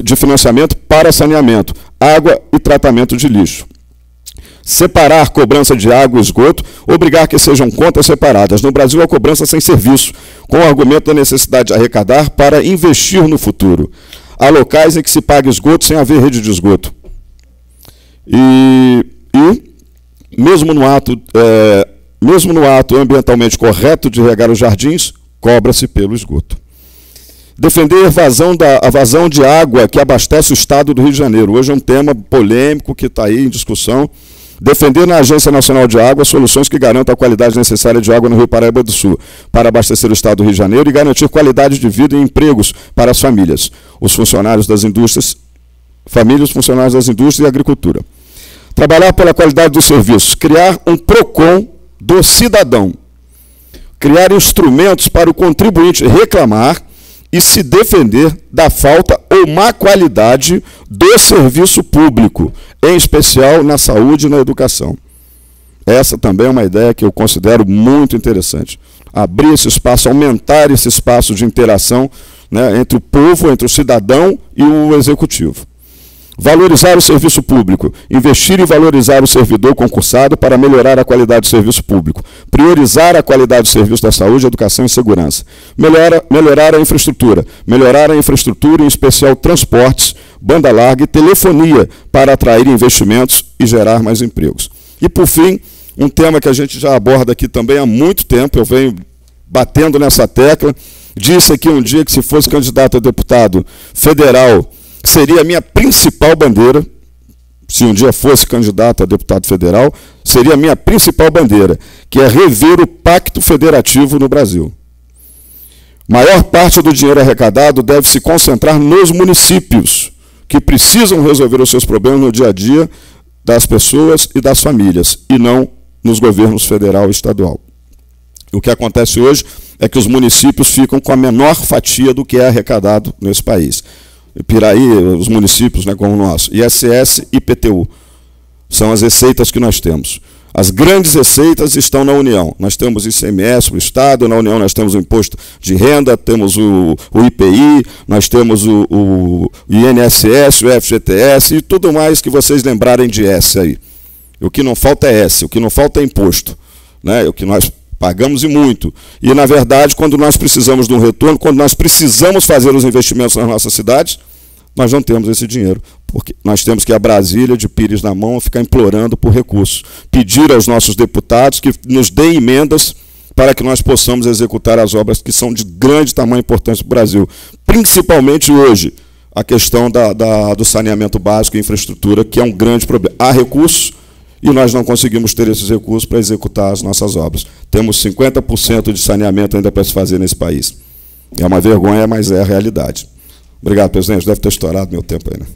de financiamento para saneamento, água e tratamento de lixo. Separar cobrança de água e esgoto, obrigar que sejam contas separadas. No Brasil, a cobrança sem serviço, com o argumento da necessidade de arrecadar para investir no futuro. Há locais em que se paga esgoto sem haver rede de esgoto. E mesmo no ato ambientalmente correto de regar os jardins, cobra-se pelo esgoto. Defender a vazão de água que abastece o estado do Rio de Janeiro. Hoje é um tema polêmico que está aí em discussão. Defender na Agência Nacional de Água soluções que garantam a qualidade necessária de água no Rio Paraíba do Sul, para abastecer o estado do Rio de Janeiro e garantir qualidade de vida e empregos para as famílias, os funcionários das indústrias, famílias, funcionários das indústrias e agricultura. Trabalhar pela qualidade dos serviços, criar um PROCON do cidadão, criar instrumentos para o contribuinte reclamar e se defender da falta ou má qualidade do serviço público, em especial na saúde e na educação. Essa também é uma ideia que eu considero muito interessante. Abrir esse espaço, aumentar esse espaço de interação, né, entre o povo, entre o cidadão e o executivo. Valorizar o serviço público, investir e valorizar o servidor concursado para melhorar a qualidade do serviço público, priorizar a qualidade do serviço da saúde, educação e segurança, melhorar a infraestrutura, em especial transportes, banda larga e telefonia para atrair investimentos e gerar mais empregos. E por fim, um tema que a gente já aborda aqui também há muito tempo, eu venho batendo nessa tecla, disse aqui um dia que se fosse candidato a deputado federal, seria a minha principal bandeira, se um dia fosse candidato a deputado federal, seria a minha principal bandeira, que é rever o pacto federativo no Brasil. Maior parte do dinheiro arrecadado deve se concentrar nos municípios, que precisam resolver os seus problemas no dia a dia das pessoas e das famílias, e não nos governos federal e estadual. O que acontece hoje é que os municípios ficam com a menor fatia do que é arrecadado nesse país. Piraí, os municípios, né, como o nosso, ISS e IPTU, são as receitas que nós temos. As grandes receitas estão na União. Nós temos ICMS para o Estado, na União nós temos o Imposto de Renda, temos o IPI, nós temos o INSS, o FGTS e tudo mais que vocês lembrarem de S aí. O que não falta é S, o que não falta é imposto, né, o que nós pagamos e muito. E, na verdade, quando nós precisamos de um retorno, quando nós precisamos fazer os investimentos nas nossas cidades, nós não temos esse dinheiro. Porque nós temos que ir a Brasília, de pires na mão, ficar implorando por recursos. Pedir aos nossos deputados que nos deem emendas para que nós possamos executar as obras que são de grande tamanho e importância para o Brasil. Principalmente hoje, a questão do saneamento básico e infraestrutura, que é um grande problema. Há recursos, e nós não conseguimos ter esses recursos para executar as nossas obras. Temos 50% de saneamento ainda para se fazer nesse país. É uma vergonha, mas é a realidade. Obrigado, presidente. Deve ter estourado meu tempo aí, né?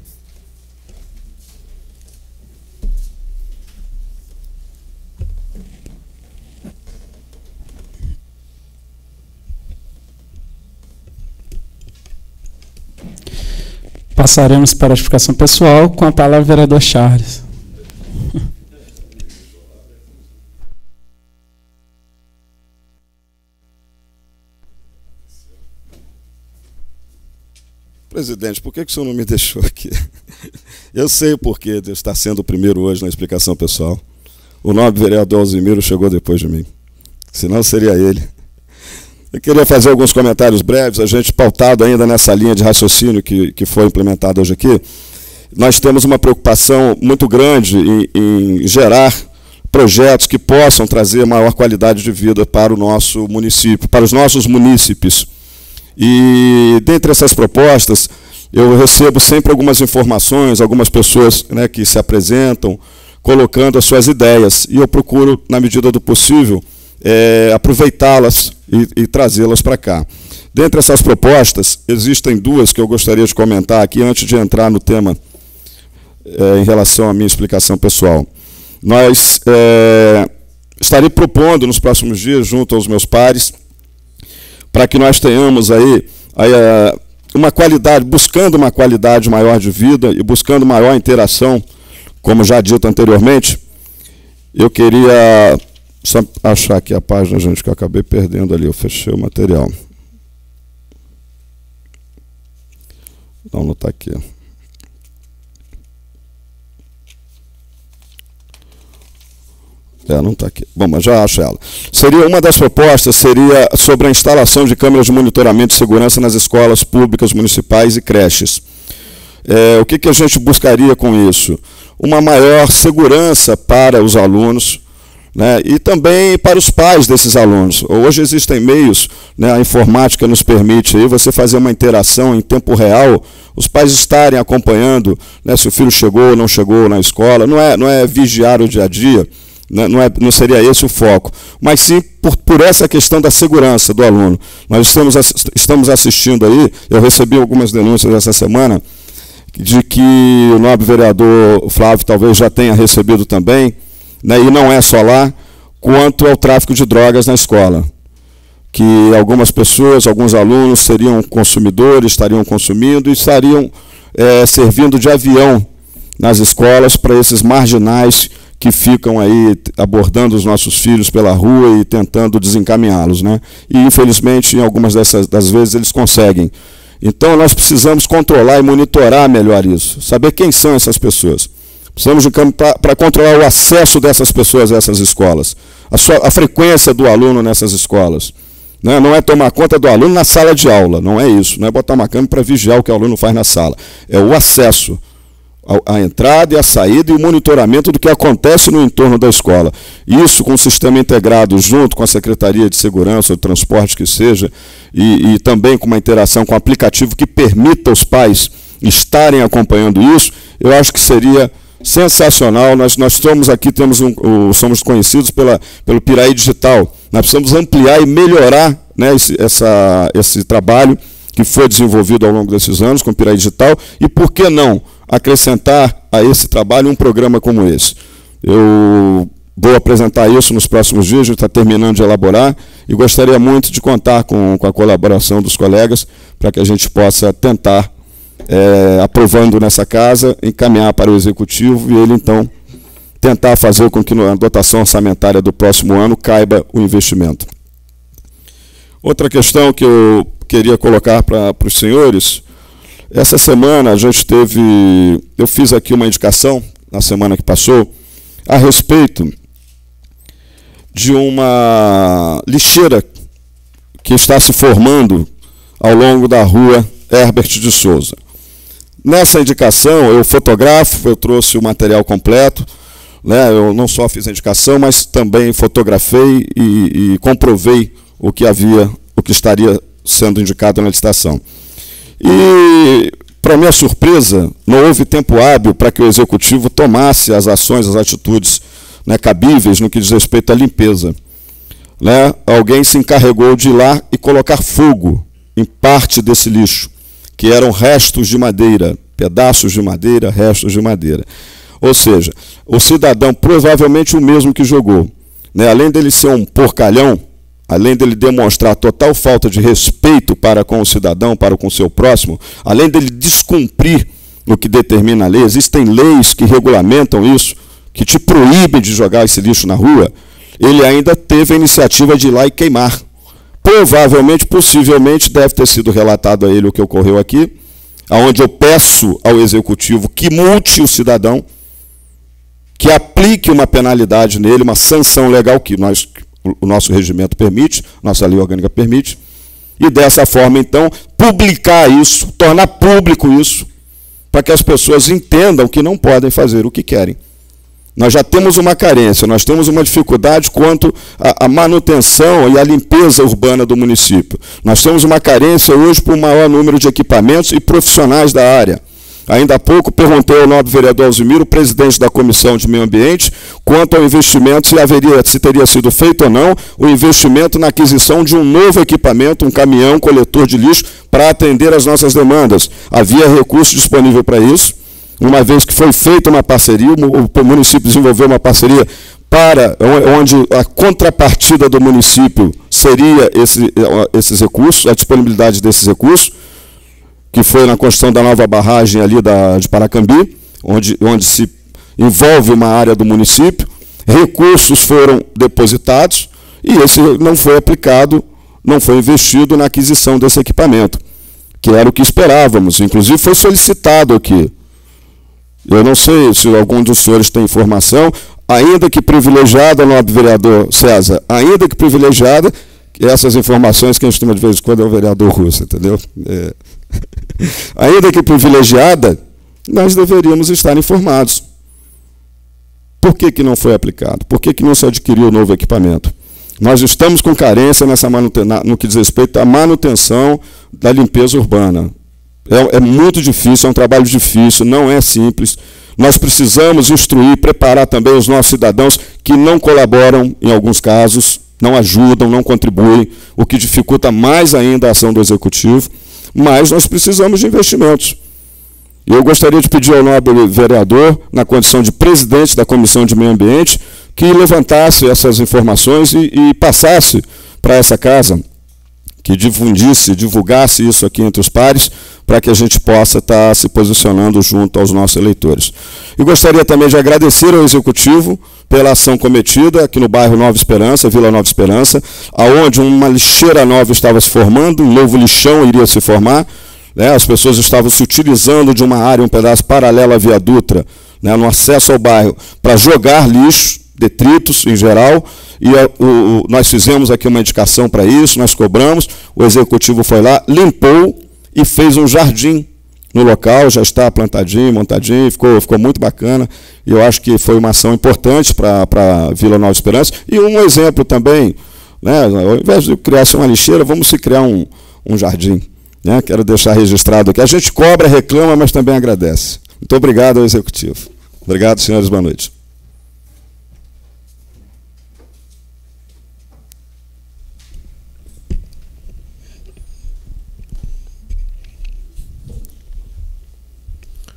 Passaremos para a explicação pessoal com a palavra vereador Charles. Presidente, por que o senhor não me deixou aqui? Eu sei o porquê de eu estar sendo o primeiro hoje na explicação pessoal. O nobre vereador Alzimiro chegou depois de mim. Senão seria ele. Eu queria fazer alguns comentários breves, a gente pautado ainda nessa linha de raciocínio que foi implementada hoje aqui. Nós temos uma preocupação muito grande em gerar projetos que possam trazer maior qualidade de vida para o nosso município, para os nossos munícipes. E dentre essas propostas, eu recebo sempre algumas informações, algumas pessoas, né, que se apresentam, colocando as suas ideias, e eu procuro, na medida do possível, aproveitá-las e trazê-las para cá. Dentre essas propostas, existem duas que eu gostaria de comentar aqui, antes de entrar no tema em relação à minha explicação pessoal. Nós estarei propondo nos próximos dias, junto aos meus pares, para que nós tenhamos aí uma qualidade, buscando uma qualidade maior de vida e buscando maior interação, como já dito anteriormente. Eu queria só achar aqui a página, gente, que eu acabei perdendo ali, eu fechei o material. Não está aqui. Não está aqui. Bom, mas já acho ela. Uma das propostas seria sobre a instalação de câmeras de monitoramento de segurança nas escolas públicas municipais e creches. O que a gente buscaria com isso? Uma maior segurança para os alunos, né, e também para os pais desses alunos. Hoje existem meios, né, a informática nos permite aí você fazer uma interação em tempo real, os pais estarem acompanhando, né, se o filho chegou ou não chegou na escola. Não é vigiar o dia a dia, não seria esse o foco, mas sim por essa questão da segurança do aluno. Nós estamos assistindo aí, eu recebi algumas denúncias essa semana, de que o nobre vereador Flávio talvez já tenha recebido também, né, e não é só lá, quanto ao tráfico de drogas na escola. Que algumas pessoas, alguns alunos seriam consumidores, estariam consumindo e estariam servindo de avião nas escolas para esses marginais que ficam aí abordando os nossos filhos pela rua e tentando desencaminhá-los, né? E, infelizmente, em algumas das vezes eles conseguem. Então, nós precisamos controlar e monitorar melhor isso, saber quem são essas pessoas. Precisamos de campo para controlar o acesso dessas pessoas a essas escolas, a frequência do aluno nessas escolas. Não é tomar conta do aluno na sala de aula, não é isso. Não é botar uma câmera para vigiar o que o aluno faz na sala. É o acesso, a entrada e a saída e o monitoramento do que acontece no entorno da escola. Isso com um sistema integrado junto com a Secretaria de Segurança, ou Transporte que seja, e também com uma interação com um aplicativo que permita os pais estarem acompanhando isso, eu acho que seria sensacional. Nós somos aqui, somos conhecidos pelo Piraí Digital. Nós precisamos ampliar e melhorar, né, esse trabalho que foi desenvolvido ao longo desses anos com o Piraí Digital, e por que não acrescentar a esse trabalho um programa como esse. Eu vou apresentar isso nos próximos dias, a gente está terminando de elaborar, e gostaria muito de contar com a colaboração dos colegas para que a gente possa tentar, aprovando nessa casa, encaminhar para o Executivo e ele, então, tentar fazer com que na dotação orçamentária do próximo ano caiba o investimento. Outra questão que eu queria colocar para os senhores, essa semana eu fiz aqui uma indicação, na semana que passou, a respeito de uma lixeira que está se formando ao longo da rua Herbert de Souza. Nessa indicação, eu fotografo, eu trouxe o material completo, né, eu não só fiz a indicação, mas também fotografei e comprovei o que estaria sendo indicado na licitação. E, para minha surpresa, não houve tempo hábil para que o Executivo tomasse as ações, as atitudes, né, cabíveis no que diz respeito à limpeza. Né? Alguém se encarregou de ir lá e colocar fogo em parte desse lixo, que eram restos de madeira, pedaços de madeira, restos de madeira. Ou seja, o cidadão, provavelmente o mesmo que jogou, né, além dele ser um porcalhão, além dele demonstrar total falta de respeito para com o cidadão, para com o seu próximo, além dele descumprir o que determina a lei, existem leis que regulamentam isso, que te proíbem de jogar esse lixo na rua, ele ainda teve a iniciativa de ir lá e queimar. Provavelmente, possivelmente, deve ter sido relatado a ele o que ocorreu aqui, onde eu peço ao Executivo que multe o cidadão, que aplique uma penalidade nele, uma sanção legal que o nosso regimento permite, nossa lei orgânica permite, e dessa forma, então, publicar isso, tornar público isso, para que as pessoas entendam que não podem fazer o que querem. Nós já temos uma carência, nós temos uma dificuldade quanto à manutenção e à limpeza urbana do município. Nós temos uma carência hoje por um maior número de equipamentos e profissionais da área. Ainda há pouco perguntei ao nobre vereador Alzimiro, presidente da Comissão de Meio Ambiente, quanto ao investimento, se teria sido feito ou não o investimento na aquisição de um novo equipamento, um caminhão coletor de lixo, para atender às nossas demandas. Havia recurso disponível para isso, uma vez que foi feita uma parceria, o município desenvolveu uma parceria onde a contrapartida do município seria esses recursos, a disponibilidade desses recursos, que foi na construção da nova barragem ali de Paracambi, onde se envolve uma área do município. Recursos foram depositados e esse não foi aplicado, não foi investido na aquisição desse equipamento, que era o que esperávamos. Inclusive foi solicitado aqui. Eu não sei se algum dos senhores tem informação, ainda que privilegiada, nobre vereador César, ainda que privilegiada, essas informações que a gente tem de vez em quando é o vereador Russo, entendeu? Ainda que privilegiada, nós deveríamos estar informados. Por que não foi aplicado? Por que não se adquiriu o novo equipamento? Nós estamos com carência no que diz respeito à manutenção da limpeza urbana. É muito difícil, é um trabalho difícil, não é simples. Nós precisamos instruir, preparar também os nossos cidadãos que não colaboram, em alguns casos, não ajudam, não contribuem, o que dificulta mais ainda a ação do Executivo, mas nós precisamos de investimentos. Eu gostaria de pedir ao nobre vereador, na condição de presidente da Comissão de Meio Ambiente, que levantasse essas informações e passasse para essa casa, que divulgasse isso aqui entre os pares, para que a gente possa estar se posicionando junto aos nossos eleitores. E gostaria também de agradecer ao Executivo pela ação cometida aqui no bairro Nova Esperança, Vila Nova Esperança, aonde uma lixeira nova estava se formando, um novo lixão iria se formar, né, as pessoas estavam se utilizando de uma área, um pedaço paralelo à Via Dutra, né, no acesso ao bairro, para jogar lixo, detritos em geral, e nós fizemos aqui uma indicação para isso, nós cobramos, o Executivo foi lá, limpou e fez um jardim no local, já está plantadinho, montadinho, ficou muito bacana, e eu acho que foi uma ação importante para a Vila Nova Esperança, e um exemplo também, né, ao invés de criar uma lixeira, vamos se criar um jardim, né, quero deixar registrado aqui, a gente cobra, reclama, mas também agradece. Muito obrigado ao Executivo. Obrigado, senhores, boa noite.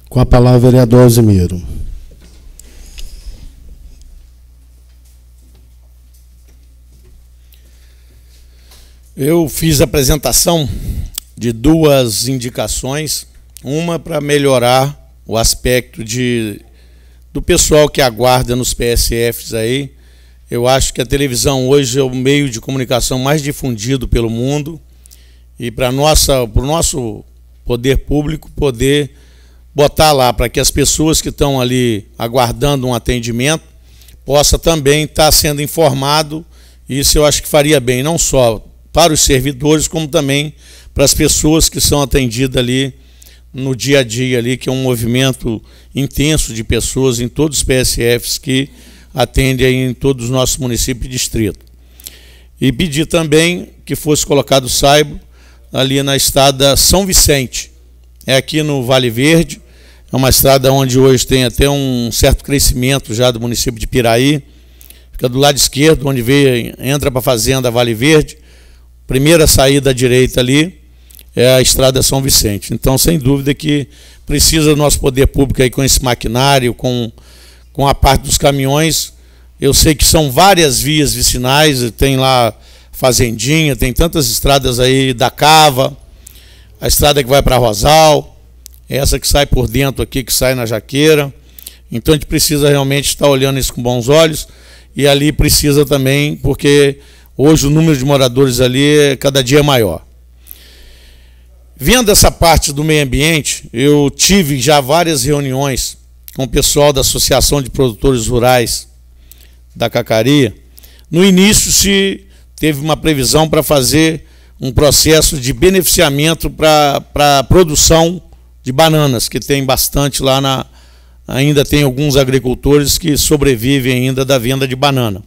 Com a palavra, o vereador Alzimiro. Eu fiz a apresentação de duas indicações, uma para melhorar o aspecto do pessoal que aguarda nos PSFs aí. Eu acho que a televisão hoje é o meio de comunicação mais difundido pelo mundo, e para o nosso poder público poder botar lá para que as pessoas que estão ali aguardando um atendimento possa também estar sendo informado. Isso eu acho que faria bem, não só para os servidores, como também para as pessoas que são atendidas ali no dia a dia, ali, que é um movimento intenso de pessoas em todos os PSFs que atendem aí em todos os nossos municípios e distritos. E pedir também que fosse colocado o saibo ali na estrada São Vicente, é aqui no Vale Verde, é uma estrada onde hoje tem até um certo crescimento já do município de Piraí, fica do lado esquerdo, onde entra para a fazenda Vale Verde, primeira saída à direita ali é a estrada São Vicente. Então, sem dúvida que precisa do nosso poder público aí com esse maquinário, com a parte dos caminhões. Eu sei que são várias vias vicinais, tem lá Fazendinha, tem tantas estradas aí da Cava, a estrada que vai para Rosal, essa que sai por dentro aqui, que sai na Jaqueira. Então a gente precisa realmente estar olhando isso com bons olhos, e ali precisa também, porque hoje o número de moradores ali é cada dia maior. Vendo essa parte do meio ambiente, eu tive já várias reuniões com o pessoal da Associação de Produtores Rurais da Cacaria. No início se teve uma previsão para fazer um processo de beneficiamento para a produção de bananas, que tem bastante lá ainda tem alguns agricultores que sobrevivem ainda da venda de banana.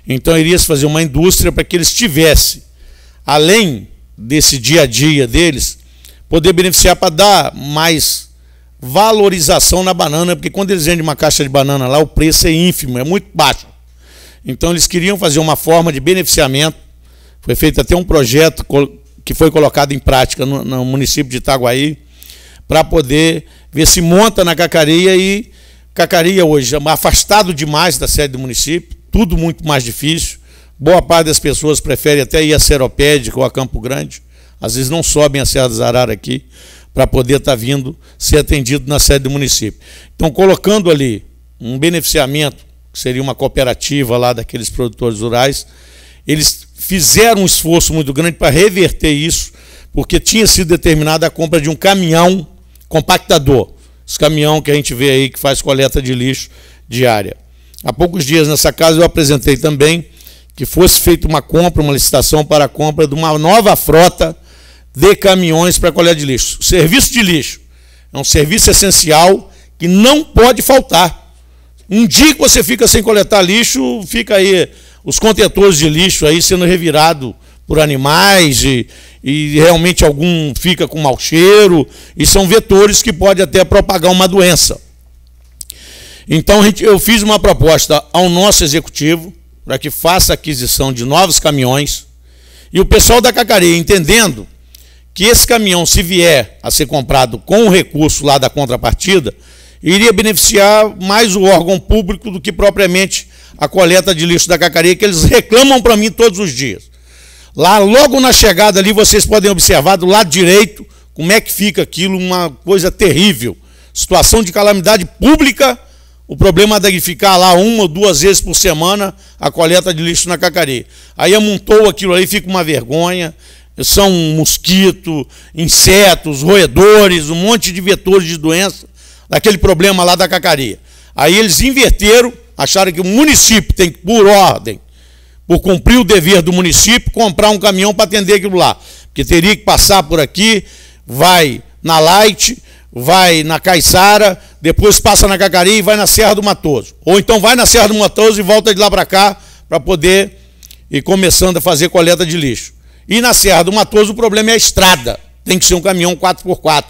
Então iria se fazer uma indústria para que eles tivessem, além desse dia a dia deles, poder beneficiar para dar mais valorização na banana, porque quando eles vendem uma caixa de banana lá, o preço é ínfimo, é muito baixo. Então eles queriam fazer uma forma de beneficiamento, foi feito até um projeto que foi colocado em prática no município de Itaguaí, para poder ver se monta na Cacaria, e Cacaria hoje é afastado demais da sede do município, tudo muito mais difícil. Boa parte das pessoas prefere até ir a Seropédica ou a Campo Grande, às vezes não sobem a Serra das Araras aqui, para poder estar vindo ser atendido na sede do município. Então, colocando ali um beneficiamento, que seria uma cooperativa lá daqueles produtores rurais, eles fizeram um esforço muito grande para reverter isso, porque tinha sido determinada a compra de um caminhão compactador, esse caminhão que a gente vê aí que faz coleta de lixo diária. Há poucos dias nessa casa eu apresentei também que fosse feita uma compra, uma licitação para a compra de uma nova frota de caminhões para coleta de lixo. O serviço de lixo é um serviço essencial que não pode faltar. Um dia que você fica sem coletar lixo, fica aí os contentores de lixo aí sendo revirado por animais e realmente algum fica com mau cheiro, e são vetores que podem até propagar uma doença. Então eu fiz uma proposta ao nosso executivo para que faça a aquisição de novos caminhões, e o pessoal da Cacaria, entendendo que esse caminhão, se vier a ser comprado com o recurso lá da contrapartida, iria beneficiar mais o órgão público do que propriamente a coleta de lixo da Cacaria, que eles reclamam para mim todos os dias. Lá, logo na chegada ali, vocês podem observar do lado direito como é que fica aquilo, uma coisa terrível. Situação de calamidade pública, o problema de ficar lá 1 ou 2 vezes por semana a coleta de lixo na Cacaria. Aí amontou aquilo aí, fica uma vergonha. São mosquitos, insetos, roedores, um monte de vetores de doença daquele problema lá da Cacaria. Aí eles inverteram, acharam que o município tem que, por ordem, por cumprir o dever do município, comprar um caminhão para atender aquilo lá. Porque teria que passar por aqui, vai na Light, vai na Caiçara, depois passa na Cacaria e vai na Serra do Matoso. Ou então vai na Serra do Matoso e volta de lá para cá para poder ir começando a fazer coleta de lixo. E na Serra do Matoso o problema é a estrada. Tem que ser um caminhão 4x4.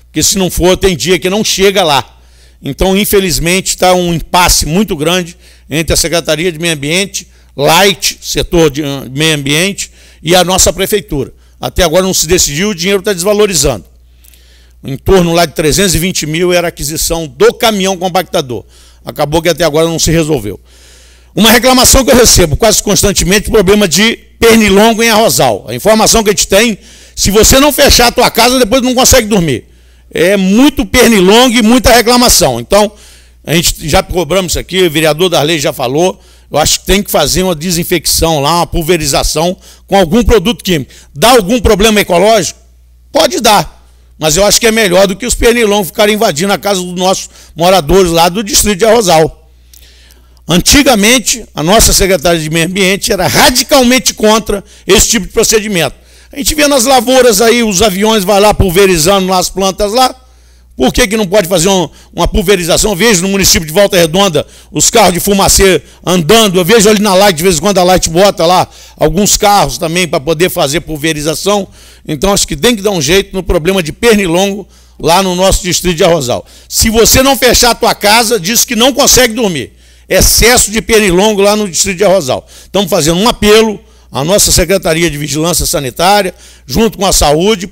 Porque se não for, tem dia que não chega lá. Então, infelizmente, está um impasse muito grande entre a Secretaria de Meio Ambiente, Light, setor de meio ambiente, e a nossa prefeitura. Até agora não se decidiu, o dinheiro está desvalorizando. Em torno lá de 320 mil era a aquisição do caminhão compactador. Acabou que até agora não se resolveu. Uma reclamação que eu recebo quase constantemente, o problema de pernilongo em arrozal. A informação que a gente tem, se você não fechar a tua casa, depois não consegue dormir. É muito pernilongo e muita reclamação. Então, a gente já cobramos isso aqui, o vereador Darley já falou, eu acho que tem que fazer uma desinfecção lá, uma pulverização com algum produto químico. Dá algum problema ecológico? Pode dar, mas eu acho que é melhor do que os pernilongos ficarem invadindo a casa dos nossos moradores lá do distrito de Arrozal. Antigamente, a nossa secretária de Meio Ambiente era radicalmente contra esse tipo de procedimento. A gente vê nas lavouras aí, os aviões vão lá pulverizando lá as plantas lá. Por que não pode fazer uma pulverização? Eu vejo no município de Volta Redonda os carros de fumacê andando. Eu vejo ali na Light, de vez em quando a Light bota lá alguns carros também para poder fazer pulverização. Então acho que tem que dar um jeito no problema de pernilongo lá no nosso distrito de Arrozal. Se você não fechar a tua casa, diz que não consegue dormir. Excesso de pernilongo lá no distrito de Arrozal. Estamos fazendo um apelo à nossa Secretaria de Vigilância Sanitária, junto com a Saúde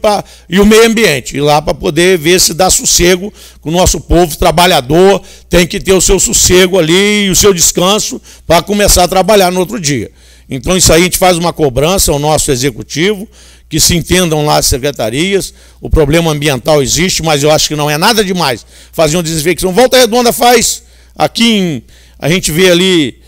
e o Meio Ambiente, e lá para poder ver se dá sossego com o nosso povo trabalhador, tem que ter o seu sossego ali e o seu descanso para começar a trabalhar no outro dia. Então isso aí a gente faz uma cobrança ao nosso executivo, que se entendam lá as secretarias, o problema ambiental existe, mas eu acho que não é nada demais fazer uma desinfecção. Volta Redonda faz, aqui a gente vê ali,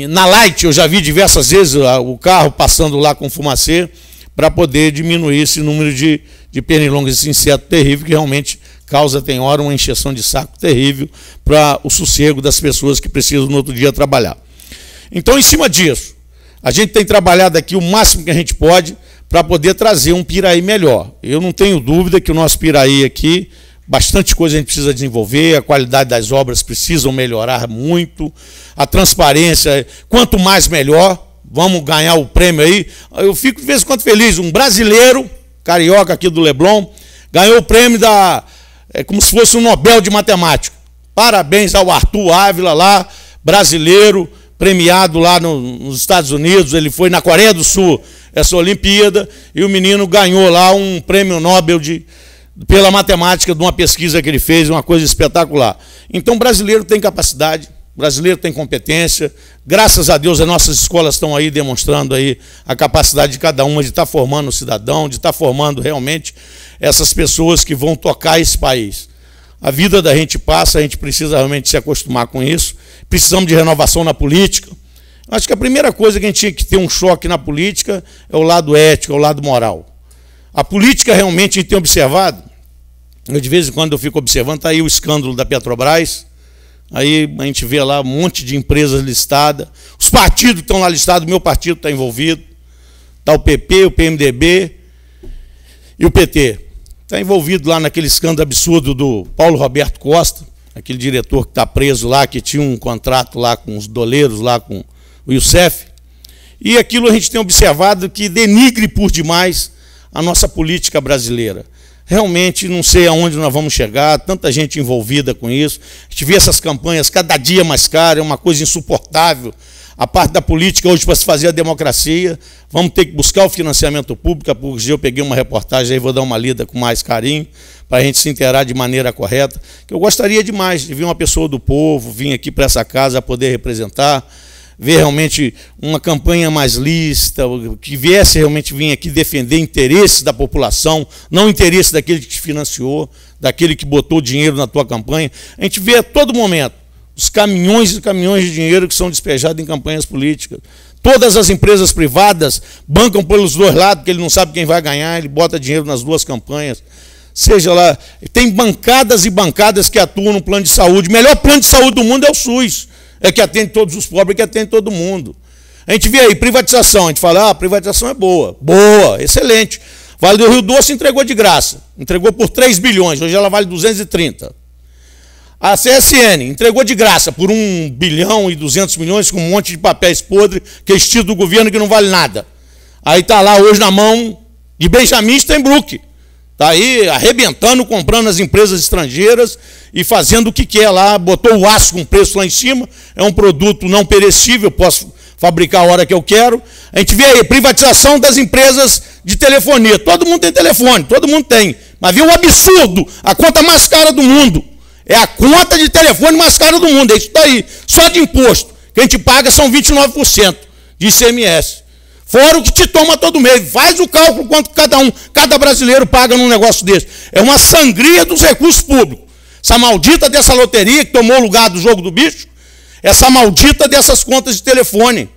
na Light, eu já vi diversas vezes o carro passando lá com fumacê para poder diminuir esse número de pernilongos, esse inseto terrível que realmente causa, tem hora, uma encheção de saco terrível para o sossego das pessoas que precisam no outro dia trabalhar. Então, em cima disso, a gente tem trabalhado aqui o máximo que a gente pode para poder trazer um Piraí melhor. Eu não tenho dúvida que o nosso Piraí aqui Bastante coisa a gente precisa desenvolver, a qualidade das obras precisam melhorar muito, a transparência, quanto mais melhor, vamos ganhar o prêmio aí. Eu fico de vez em quando feliz, um brasileiro, carioca aqui do Leblon, ganhou o prêmio como se fosse um Nobel de Matemática. Parabéns ao Arthur Ávila lá, brasileiro, premiado lá nos Estados Unidos, ele foi na Coreia do Sul, essa Olimpíada, e o menino ganhou lá um prêmio Nobel pela matemática de uma pesquisa que ele fez, uma coisa espetacular. Então, o brasileiro tem capacidade, o brasileiro tem competência, graças a Deus as nossas escolas estão aí demonstrando aí a capacidade de cada uma de estar formando o cidadão, de estar formando realmente essas pessoas que vão tocar esse país. A vida da gente passa, a gente precisa realmente se acostumar com isso, precisamos de renovação na política. Acho que a primeira coisa que a gente tinha que ter um choque na política é o lado ético, é o lado moral. A política realmente a gente tem observado, de vez em quando eu fico observando, está aí o escândalo da Petrobras, aí a gente vê lá um monte de empresas listadas, os partidos estão lá listados, o meu partido está envolvido, está o PP, o PMDB e o PT. Está envolvido lá naquele escândalo absurdo do Paulo Roberto Costa, aquele diretor que está preso lá, que tinha um contrato lá com os doleiros, lá com o Youssef, e aquilo a gente tem observado que denigre por demais a nossa política brasileira. Realmente não sei aonde nós vamos chegar, tanta gente envolvida com isso. A gente vê essas campanhas cada dia mais caras, é uma coisa insuportável. A parte da política hoje para se fazer a democracia, vamos ter que buscar o financiamento público, porque eu peguei uma reportagem aí, vou dar uma lida com mais carinho, para a gente se inteirar de maneira correta, que eu gostaria demais de ver uma pessoa do povo vir aqui para essa casa poder representar, ver realmente uma campanha mais lícita, que viesse realmente vir aqui defender interesses da população, não interesse daquele que te financiou, daquele que botou dinheiro na tua campanha. A gente vê a todo momento os caminhões e caminhões de dinheiro que são despejados em campanhas políticas. Todas as empresas privadas bancam pelos dois lados, porque ele não sabe quem vai ganhar, ele bota dinheiro nas duas campanhas. Seja lá, tem bancadas e bancadas que atuam no plano de saúde. O melhor plano de saúde do mundo é o SUS. É que atende todos os pobres, que atende todo mundo. A gente vê aí, privatização, a gente fala, a privatização é boa. Boa, excelente. Vale do Rio Doce entregou de graça. Entregou por 3 bilhões, hoje ela vale 230. A CSN entregou de graça por 1 bilhão e 200 milhões com um monte de papéis podres, que é estilo do governo que não vale nada. Aí está lá hoje na mão de Benjamin Steinbrück. Está aí arrebentando, comprando as empresas estrangeiras e fazendo o que quer lá, botou o aço com preço lá em cima, é um produto não perecível, posso fabricar a hora que eu quero. A gente vê aí, privatização das empresas de telefonia. Todo mundo tem telefone, todo mundo tem. Mas viu um absurdo, a conta mais cara do mundo. É a conta de telefone mais cara do mundo, é isso daí. Só de imposto, que a gente paga são 29% de ICMS. Fora o que te toma todo mês. Faz o cálculo quanto cada brasileiro paga num negócio desse. É uma sangria dos recursos públicos. Essa maldita dessa loteria que tomou o lugar do jogo do bicho, essa maldita dessas contas de telefone.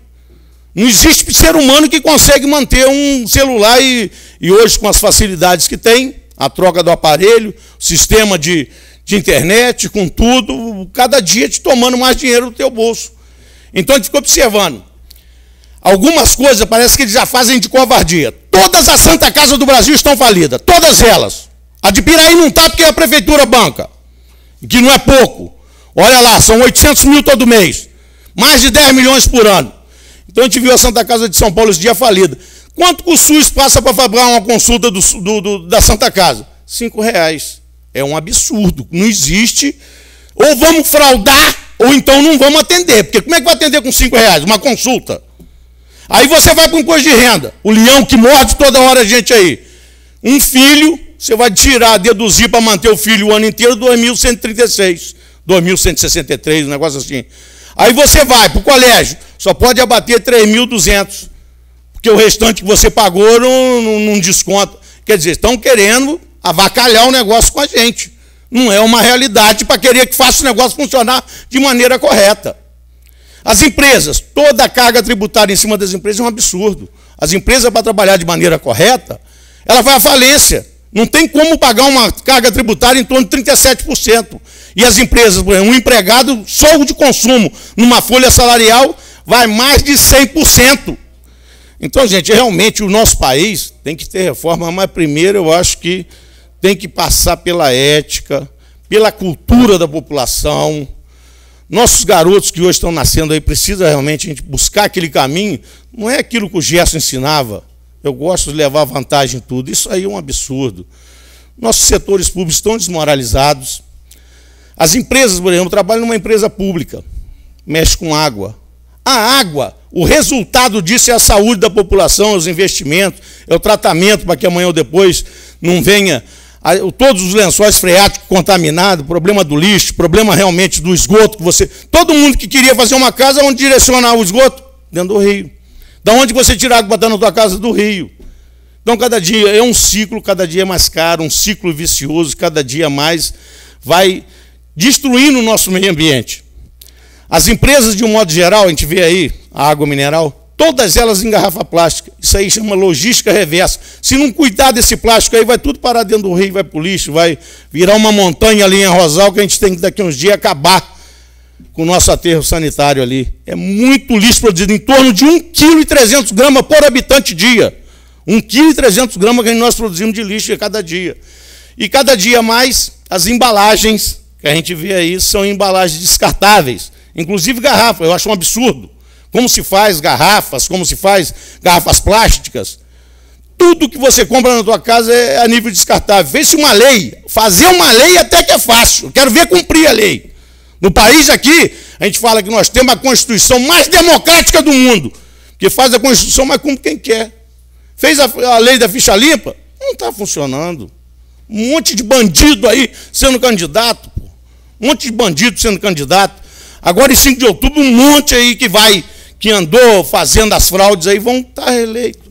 Não existe ser humano que consegue manter um celular e hoje com as facilidades que tem, a troca do aparelho, o sistema de internet, com tudo, cada dia te tomando mais dinheiro do teu bolso. Então a gente fica observando. Algumas coisas parece que eles já fazem de covardia. Todas as Santa Casa do Brasil estão falidas, todas elas. A de Piraí não está porque a prefeitura banca, que não é pouco. Olha lá, são 800 mil todo mês, mais de 10 milhões por ano. Então a gente viu a Santa Casa de São Paulo esse dia falida. Quanto que o SUS passa para fabricar uma consulta da Santa Casa? R$5. É um absurdo, não existe. Ou vamos fraudar, ou então não vamos atender. Porque como é que vai atender com R$5 uma consulta? Aí você vai para um imposto de renda, o leão que morde toda hora a gente aí. Um filho, você vai tirar, deduzir para manter o filho o ano inteiro, 2.136, 2.163, um negócio assim. Aí você vai para o colégio, só pode abater 3.200, porque o restante que você pagou não desconta. Quer dizer, estão querendo avacalhar o negócio com a gente. Não é uma realidade para querer que faça o negócio funcionar de maneira correta. As empresas, toda a carga tributária em cima das empresas é um absurdo. As empresas, para trabalhar de maneira correta, ela vai à falência. Não tem como pagar uma carga tributária em torno de 37%. E as empresas, por exemplo, um empregado só de consumo numa folha salarial vai mais de 100%. Então, gente, realmente o nosso país tem que ter reforma, mas primeiro eu acho que tem que passar pela ética, pela cultura da população. Nossos garotos que hoje estão nascendo aí, precisa realmente a gente buscar aquele caminho, não é aquilo que o Gerson ensinava. Eu gosto de levar vantagem em tudo. Isso aí é um absurdo. Nossos setores públicos estão desmoralizados. As empresas, por exemplo, eu trabalho numa empresa pública, mexe com água. A água, o resultado disso é a saúde da população, os investimentos, é o tratamento para que amanhã ou depois não venha todos os lençóis freáticos contaminados, problema do lixo, problema realmente do esgoto. Todo mundo que queria fazer uma casa, onde direcionar o esgoto? Dentro do rio. Da onde você tirar água para estar na tua casa? Do rio. Então, cada dia é um ciclo, cada dia é mais caro, um ciclo vicioso, cada dia mais vai destruindo o nosso meio ambiente. As empresas, de um modo geral, a gente vê aí a água mineral, todas elas em garrafa plástica. Isso aí chama logística reversa. Se não cuidar desse plástico aí, vai tudo parar dentro do rio, vai para o lixo, vai virar uma montanha ali em Arrozal, que a gente tem que daqui a uns dias acabar com o nosso aterro sanitário ali. É muito lixo produzido, em torno de 1,3 kg por habitante dia. 1,3 kg que nós produzimos de lixo a cada dia. E cada dia mais, as embalagens que a gente vê aí são embalagens descartáveis. Inclusive garrafa, eu acho um absurdo. Como se faz garrafas, como se faz garrafas plásticas. Tudo que você compra na tua casa é a nível descartável. Fez-se uma lei. Fazer uma lei até que é fácil. Eu quero ver cumprir a lei. No país aqui, a gente fala que nós temos a Constituição mais democrática do mundo. Que faz a Constituição, mas cumpre quem quer. Fez a lei da ficha limpa? Não está funcionando. Um monte de bandido aí sendo candidato. Pô. Um monte de bandido sendo candidato. Agora, em 5 de outubro, um monte aí que andou fazendo as fraudes aí vão estar reeleitos.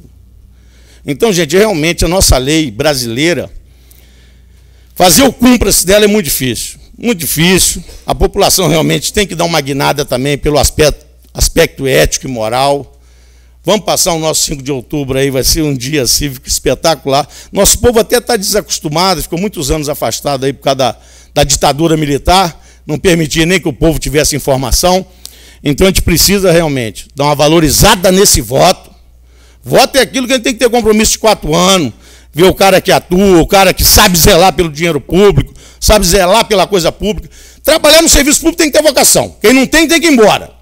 Então, gente, realmente a nossa lei brasileira, fazer o cúmplice dela é muito difícil. Muito difícil. A população realmente tem que dar uma guinada também pelo aspecto ético e moral. Vamos passar o nosso 5 de outubro aí, vai ser um dia cívico espetacular. Nosso povo até está desacostumado, ficou muitos anos afastado aí por causa da ditadura militar, não permitia nem que o povo tivesse informação. Então a gente precisa realmente dar uma valorizada nesse voto. Voto é aquilo que a gente tem que ter compromisso de 4 anos, ver o cara que atua, o cara que sabe zelar pelo dinheiro público, sabe zelar pela coisa pública. Trabalhar no serviço público tem que ter vocação. Quem não tem, tem que ir embora.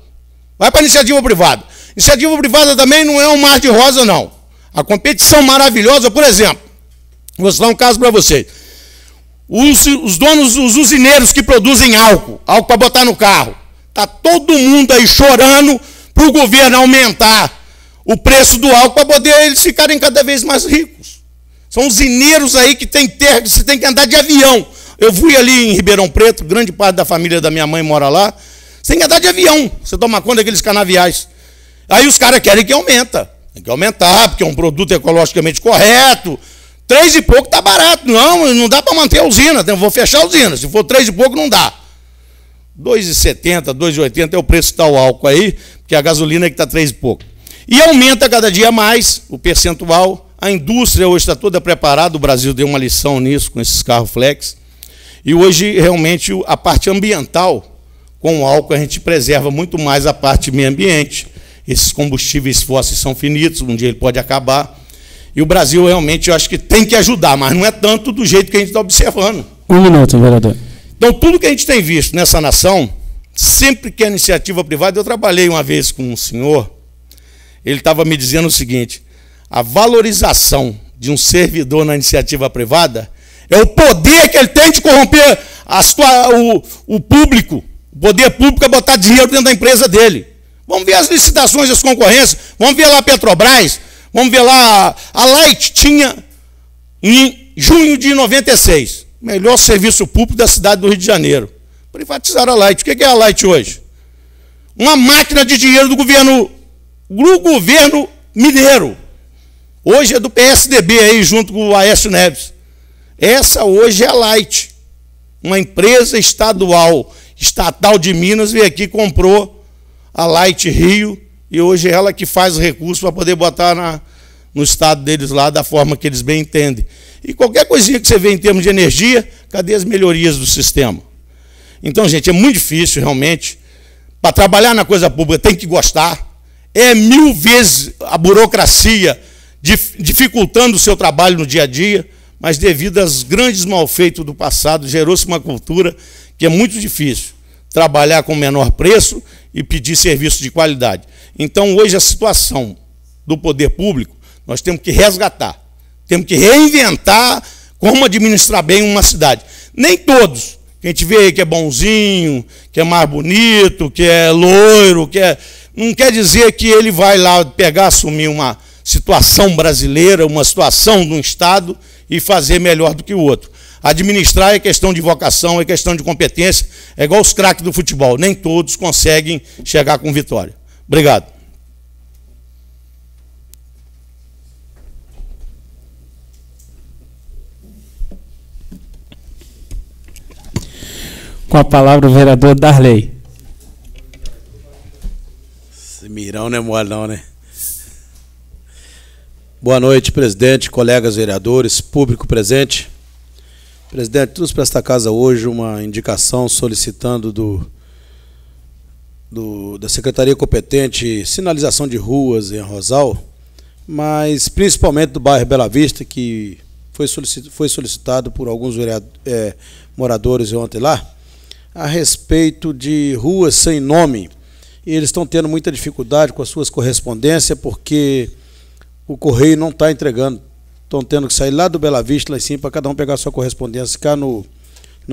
Vai para a iniciativa privada. Iniciativa privada também não é um mar de rosa, não. A competição maravilhosa, por exemplo, vou dar um caso para vocês. Os donos, os usineiros que produzem álcool para botar no carro, está todo mundo aí chorando para o governo aumentar o preço do álcool para poder eles ficarem cada vez mais ricos. São usineiros aí que tem terra, que você tem que andar de avião. Eu fui ali em Ribeirão Preto, grande parte da família da minha mãe mora lá. Você tem que andar de avião, você toma conta daqueles canaviais. Aí os caras querem que aumenta. Tem que aumentar, porque é um produto ecologicamente correto. 3 e pouco está barato. Não dá para manter a usina. Eu vou fechar a usina. Se for 3 e pouco, não dá. 2,70, 2,80 é o preço que está o álcool aí, porque a gasolina é que está 3 e pouco. E aumenta cada dia mais o percentual. A indústria hoje está toda preparada. O Brasil deu uma lição nisso, com esses carros flex. E hoje, realmente, a parte ambiental, com o álcool, a gente preserva muito mais a parte do meio ambiente. Esses combustíveis fósseis são finitos, um dia ele pode acabar. E o Brasil realmente, eu acho que tem que ajudar, mas não é tanto do jeito que a gente está observando. 1 minuto, vereador. Então, tudo que a gente tem visto nessa nação, sempre que é iniciativa privada, eu trabalhei uma vez com um senhor, ele estava me dizendo o seguinte, a valorização de um servidor na iniciativa privada é o poder que ele tem de corromper o público, o poder público é botar dinheiro dentro da empresa dele. Vamos ver as licitações das concorrências, vamos ver lá a Petrobras, vamos ver lá, a Light tinha, em junho de 96, melhor serviço público da cidade do Rio de Janeiro. Privatizaram a Light. O que é a Light hoje? Uma máquina de dinheiro do governo mineiro. Hoje é do PSDB aí, junto com o Aécio Neves. Essa hoje é a Light. Uma empresa estatal de Minas veio aqui e comprou a Light Rio, e hoje é ela que faz recurso para poder botar no estado deles lá, da forma que eles bem entendem. E qualquer coisinha que você vê em termos de energia, cadê as melhorias do sistema? Então, gente, é muito difícil, realmente. Para trabalhar na coisa pública, tem que gostar. É 1000 vezes a burocracia dificultando o seu trabalho no dia a dia, mas devido aos grandes malfeitos do passado, gerou-se uma cultura que é muito difícil trabalhar com menor preço e pedir serviço de qualidade. Então, hoje, a situação do poder público, nós temos que resgatar, temos que reinventar como administrar bem uma cidade. Nem todos, que a gente vê aí que é bonzinho, que é mais bonito, que é loiro, não quer dizer que ele vai lá pegar, assumir uma situação brasileira, uma situação de um Estado e fazer melhor do que o outro. Administrar é questão de vocação, é questão de competência, é igual os craques do futebol, nem todos conseguem chegar com vitória. Obrigado. Com a palavra o vereador Darley. Esse mirão não é mole não, né? Boa noite, presidente, colegas vereadores, público presente. Presidente, trouxe para esta casa hoje uma indicação solicitando da Secretaria competente sinalização de ruas em Arrozal, mas principalmente do bairro Bela Vista, que foi solicitado por alguns moradores ontem lá, a respeito de ruas sem nome. E eles estão tendo muita dificuldade com as suas correspondências, porque o correio não está entregando. Estão tendo que sair lá do Bela Vista, lá em cima, para cada um pegar a sua correspondência, cá no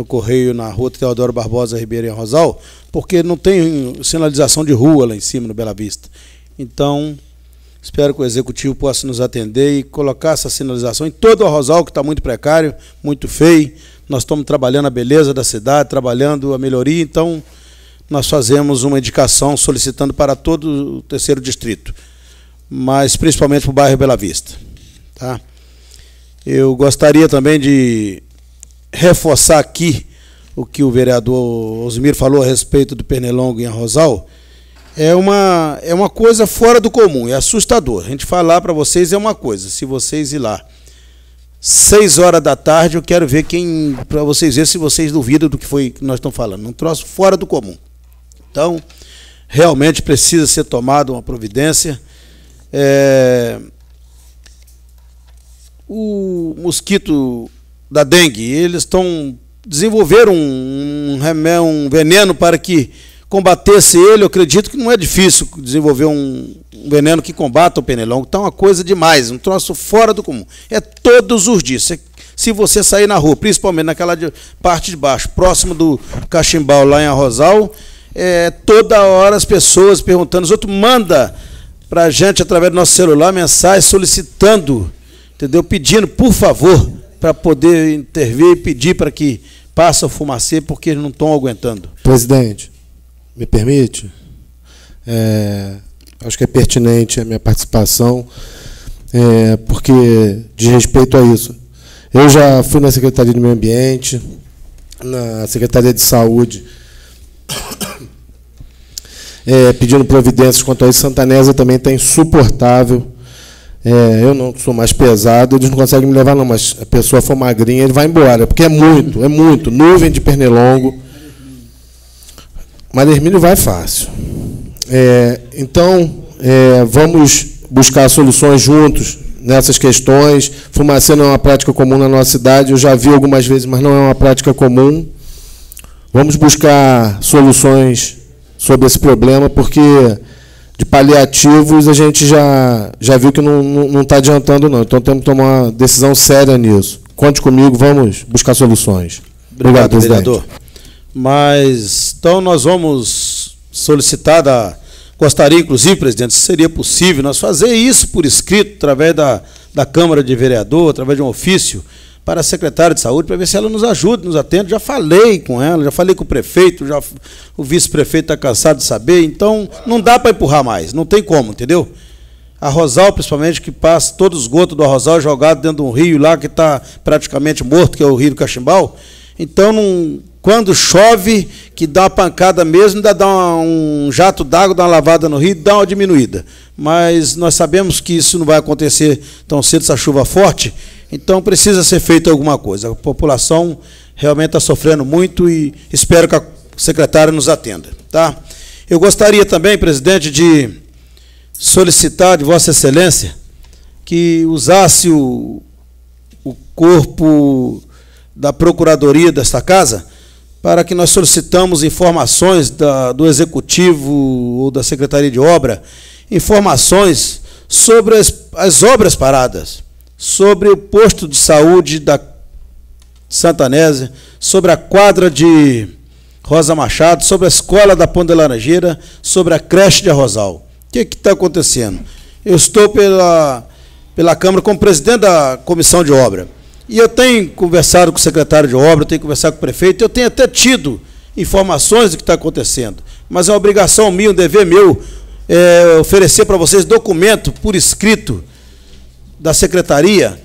correio, na rua Teodoro Barbosa Ribeiro, em Arrozal, porque não tem sinalização de rua lá em cima, no Bela Vista. Então, espero que o executivo possa nos atender e colocar essa sinalização em todo o Arrozal, que está muito precário, muito feio. Nós estamos trabalhando a beleza da cidade, trabalhando a melhoria, então nós fazemos uma indicação solicitando para todo o terceiro distrito, mas principalmente para o bairro Bela Vista. Tá? Eu gostaria também de reforçar aqui o que o vereador Osmir falou a respeito do Pernilongo em Arrozal. É uma coisa fora do comum, é assustador. A gente falar para vocês é uma coisa, se vocês ir lá 6 horas da tarde, eu quero ver para vocês verem se vocês duvidam do que foi que nós estamos falando. Um troço fora do comum. Então, realmente precisa ser tomada uma providência. O mosquito da dengue, eles desenvolveram um veneno para que combatesse ele. Eu acredito que não é difícil desenvolver um veneno que combata o pernilongo. Então é uma coisa demais, um troço fora do comum. É todos os dias. Se você sair na rua, principalmente naquela parte de baixo, próximo do Cachimbal, lá em Arrozal, toda hora as pessoas perguntando, os outros mandam para a gente, através do nosso celular, mensagem solicitando, entendeu? Pedindo, por favor, para poder intervir e pedir para que passe o fumacê, porque eles não estão aguentando. Presidente, me permite? Acho que é pertinente a minha participação, porque de respeito a isso. Eu já fui na Secretaria do Meio Ambiente, na Secretaria de Saúde, pedindo providências quanto a isso. Santa Nésia também está insuportável. Eu não sou mais pesado, eles não conseguem me levar não, mas a pessoa for magrinha, ele vai embora, porque é muito, nuvem de pernilongo. Maria Hermínia vai fácil. Então, vamos buscar soluções juntos nessas questões. Fumacê não é uma prática comum na nossa cidade, eu já vi algumas vezes, mas não é uma prática comum. Vamos buscar soluções sobre esse problema, porque de paliativos a gente já viu que não está adiantando, não. Então temos que tomar uma decisão séria nisso. Conte comigo, vamos buscar soluções. Obrigado, vereador. Mas, então, nós vamos solicitar gostaria, inclusive, presidente, se seria possível nós fazer isso por escrito, através da Câmara de Vereador, através de um ofício, para a secretária de Saúde, para ver se ela nos ajuda, nos atende. Já falei com ela, já falei com o prefeito, o vice-prefeito está cansado de saber, então não dá para empurrar mais, não tem como, entendeu? Arrozal, principalmente, que passa todo o esgoto do Arrozal jogado dentro de um rio lá que está praticamente morto, que é o Rio do Cachimbal. Então, quando chove, que dá uma pancada mesmo, ainda dá um jato d'água, dá uma lavada no rio, dá uma diminuída. Mas nós sabemos que isso não vai acontecer tão cedo, essa chuva forte, então precisa ser feito alguma coisa. A população realmente está sofrendo muito e espero que a secretária nos atenda. Tá? Eu gostaria também, presidente, de solicitar de Vossa Excelência que usasse o corpo da Procuradoria desta Casa, para que nós solicitamos informações do Executivo ou da Secretaria de Obra, informações sobre as obras paradas, sobre o posto de saúde da Santa Anésia, sobre a quadra de Rosa Machado, sobre a escola da Ponte de Laranjeira, sobre a creche de Arrozal. O que está acontecendo? Eu estou pela Câmara como presidente da Comissão de Obra, e eu tenho conversado com o secretário de Obra, eu tenho conversado com o prefeito, eu tenho até tido informações do que está acontecendo, mas é uma obrigação minha, um dever meu, oferecer para vocês documento por escrito da Secretaria,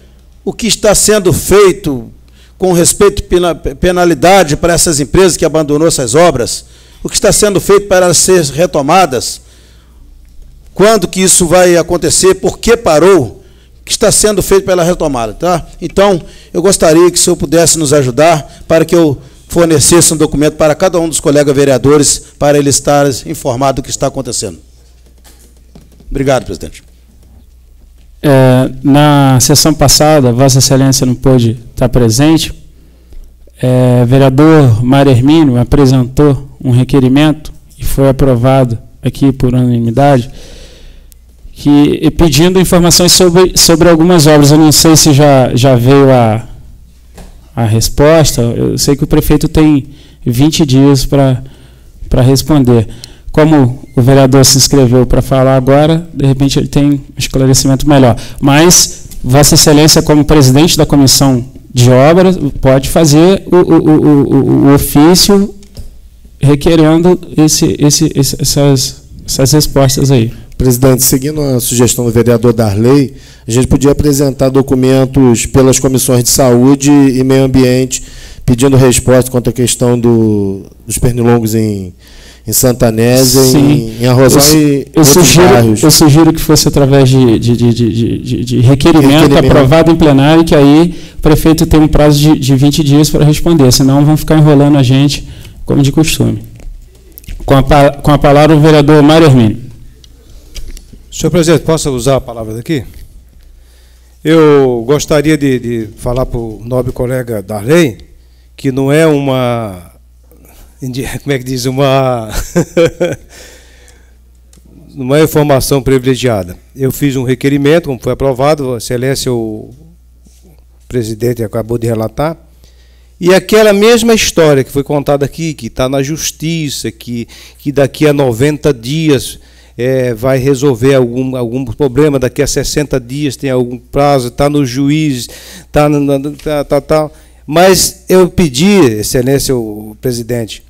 o que está sendo feito com respeito à penalidade para essas empresas que abandonou essas obras, o que está sendo feito para elas serem retomadas, quando que isso vai acontecer, por que parou, o que está sendo feito para ela retomada, tá? Então, eu gostaria que o senhor pudesse nos ajudar para que eu fornecesse um documento para cada um dos colegas vereadores, para eles estarem informados do que está acontecendo. Obrigado, presidente. Na sessão passada, Vossa Excelência não pôde estar presente. Vereador Mário Hermínio apresentou um requerimento e foi aprovado aqui por unanimidade, pedindo informações sobre algumas obras. Eu não sei se já veio a resposta. Eu sei que o prefeito tem 20 dias para responder. Como o vereador se inscreveu para falar agora, de repente ele tem um esclarecimento melhor. Mas Vossa Excelência, como presidente da Comissão de Obras, pode fazer o ofício requerendo essas respostas aí. Presidente, seguindo a sugestão do vereador Darley, a gente podia apresentar documentos pelas comissões de saúde e meio ambiente, pedindo resposta quanto à questão dos pernilongos em Santa Anésia, em Arrozal e outros bairros. Eu sugiro que fosse através de requerimento aprovado em plenário, que aí o prefeito tem um prazo de 20 dias para responder, senão vão ficar enrolando a gente, como de costume. Com a palavra o vereador Mário Hermínio. Senhor presidente, posso usar a palavra daqui? Eu gostaria de falar para o nobre colega Darley que não é uma... como é que diz? Uma informação privilegiada. Eu fiz um requerimento, como foi aprovado, a Excelência, o presidente acabou de relatar, e aquela mesma história que foi contada aqui, que está na justiça, que daqui a 90 dias vai resolver algum problema, daqui a 60 dias tem algum prazo, está no juiz, tá. Mas eu pedi, Excelência, o presidente,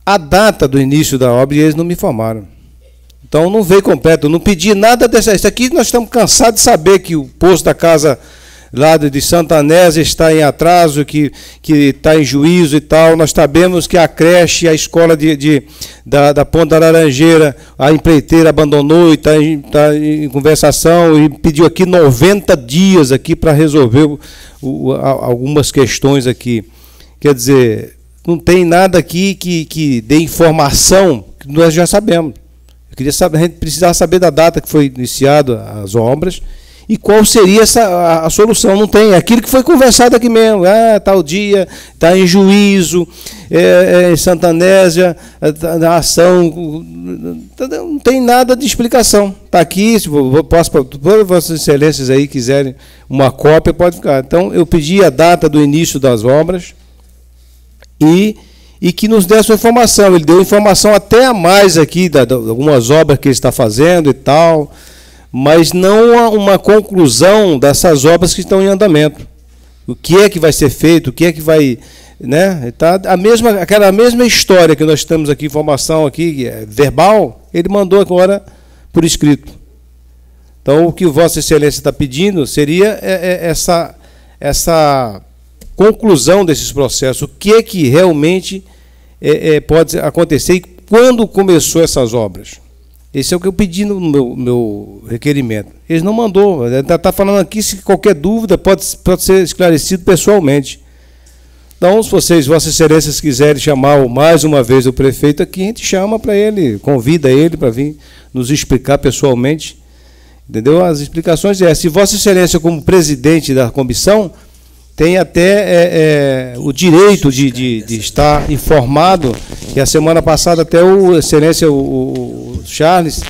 a data do início da obra e eles não me informaram. Então não veio completo, eu não pedi nada dessa. Isso aqui nós estamos cansados de saber que o posto da casa lá de Santa Anésia está em atraso, que está em juízo e tal. Nós sabemos que a creche, a escola da Ponte da Laranjeira, a empreiteira abandonou e está em conversação e pediu aqui 90 dias aqui para resolver algumas questões aqui. Quer dizer, não tem nada aqui que dê informação que nós já sabemos. Eu queria saber, a gente precisava saber da data que foi iniciada as obras e qual seria a solução. Não tem. Aquilo que foi conversado aqui mesmo. Tal dia, está em juízo, em Santa Anésia, na ação. Não tem nada de explicação. Está aqui, se todas vossas excelências aí quiserem uma cópia, pode ficar. Então, eu pedi a data do início das obras e que nos desse uma informação. Ele deu informação até a mais aqui, de algumas obras que ele está fazendo e tal, mas não uma conclusão dessas obras que estão em andamento. O que é que vai ser feito, o que é que vai... Né? Tá aquela mesma história que nós temos aqui, informação aqui, verbal, ele mandou agora por escrito. Então, o que Vossa Excelência está pedindo seria essa conclusão desses processos, o que é que realmente pode acontecer e quando começou essas obras. Esse é o que eu pedi no meu requerimento. Eles não mandou. Está falando aqui, se qualquer dúvida pode ser esclarecido pessoalmente. Então, se vocês, Vossas Excelências, quiserem chamar mais uma vez o prefeito aqui, a gente chama para ele, convida ele para vir nos explicar pessoalmente. Entendeu? As explicações se Vossa Excelência, como presidente da comissão, tem até o direito de estar informado, que a semana passada até o Excelência, o Charles,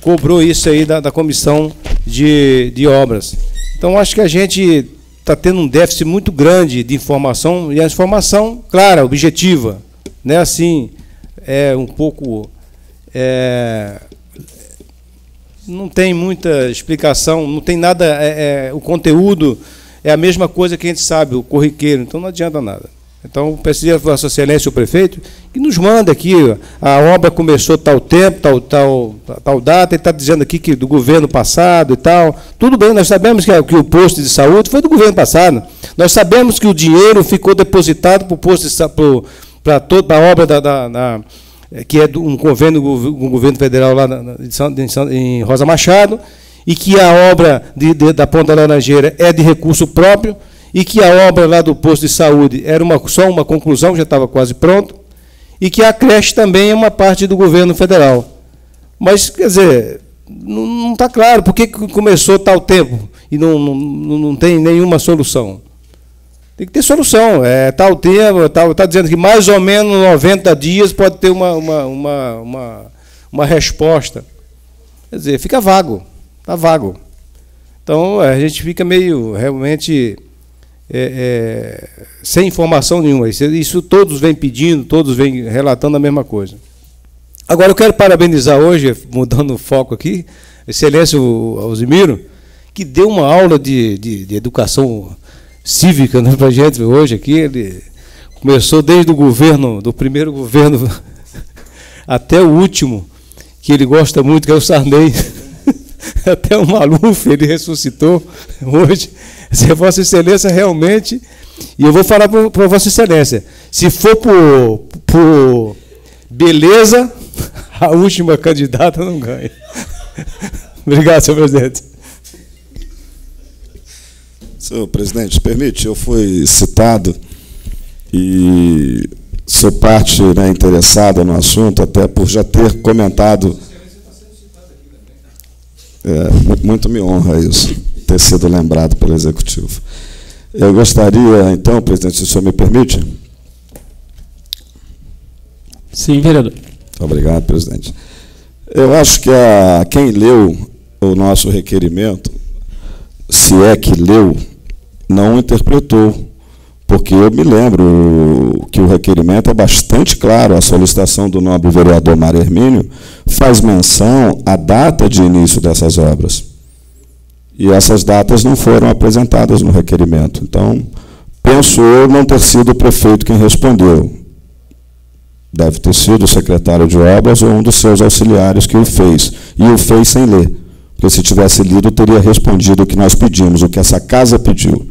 cobrou isso aí da comissão de obras. Então, acho que a gente está tendo um déficit muito grande de informação, e a informação, clara, objetiva, né? Assim, um pouco... não tem muita explicação, não tem nada... o conteúdo é a mesma coisa que a gente sabe, o corriqueiro, então não adianta nada. Então, preciso a Vossa Excelência, o prefeito, que nos manda aqui, a obra começou tal tempo, tal data, ele está dizendo aqui que do governo passado e tal. Tudo bem, nós sabemos que o posto de saúde foi do governo passado. Nós sabemos que o dinheiro ficou depositado para o posto para toda a obra que é um convênio do governo federal lá em Rosa Machado, e que a obra da Ponta Laranjeira é de recurso próprio, e que a obra lá do posto de saúde era só uma conclusão, já estava quase pronto, e que a creche também é uma parte do governo federal. Mas, quer dizer, não está claro por que começou tal tempo e não tem nenhuma solução. Tem que ter solução. Tal tempo, está dizendo que mais ou menos 90 dias pode ter uma resposta. Quer dizer, fica vago. Está vago. Então, a gente fica meio, realmente, sem informação nenhuma. Isso todos vêm pedindo, todos vêm relatando a mesma coisa. Agora, eu quero parabenizar hoje, mudando o foco aqui, Excelência Alzimiro, que deu uma aula de educação cívica, né, para a gente hoje aqui. Ele começou desde o governo, do primeiro governo até o último, que ele gosta muito, que é o Sarney. Até o Maluf ele ressuscitou hoje. Vossa Excelência realmente, e eu vou falar para Vossa Excelência, se for por beleza, a última candidata não ganha. Obrigado, senhor presidente. Senhor presidente, permite, eu fui citado e sou parte, né, interessada no assunto, até por já ter comentado. Muito me honra isso, ter sido lembrado pelo Executivo. Eu gostaria, então, presidente, se o senhor me permite? Sim, vereador. Muito obrigado, presidente. Eu acho que quem leu o nosso requerimento, se é que leu, não interpretou, porque eu me lembro que o requerimento é bastante claro, a solicitação do nobre vereador Mário Hermínio faz menção à data de início dessas obras. E essas datas não foram apresentadas no requerimento. Então, penso eu não ter sido o prefeito quem respondeu. Deve ter sido o secretário de obras ou um dos seus auxiliares que o fez. E o fez sem ler. Porque se tivesse lido, teria respondido o que nós pedimos, o que essa casa pediu.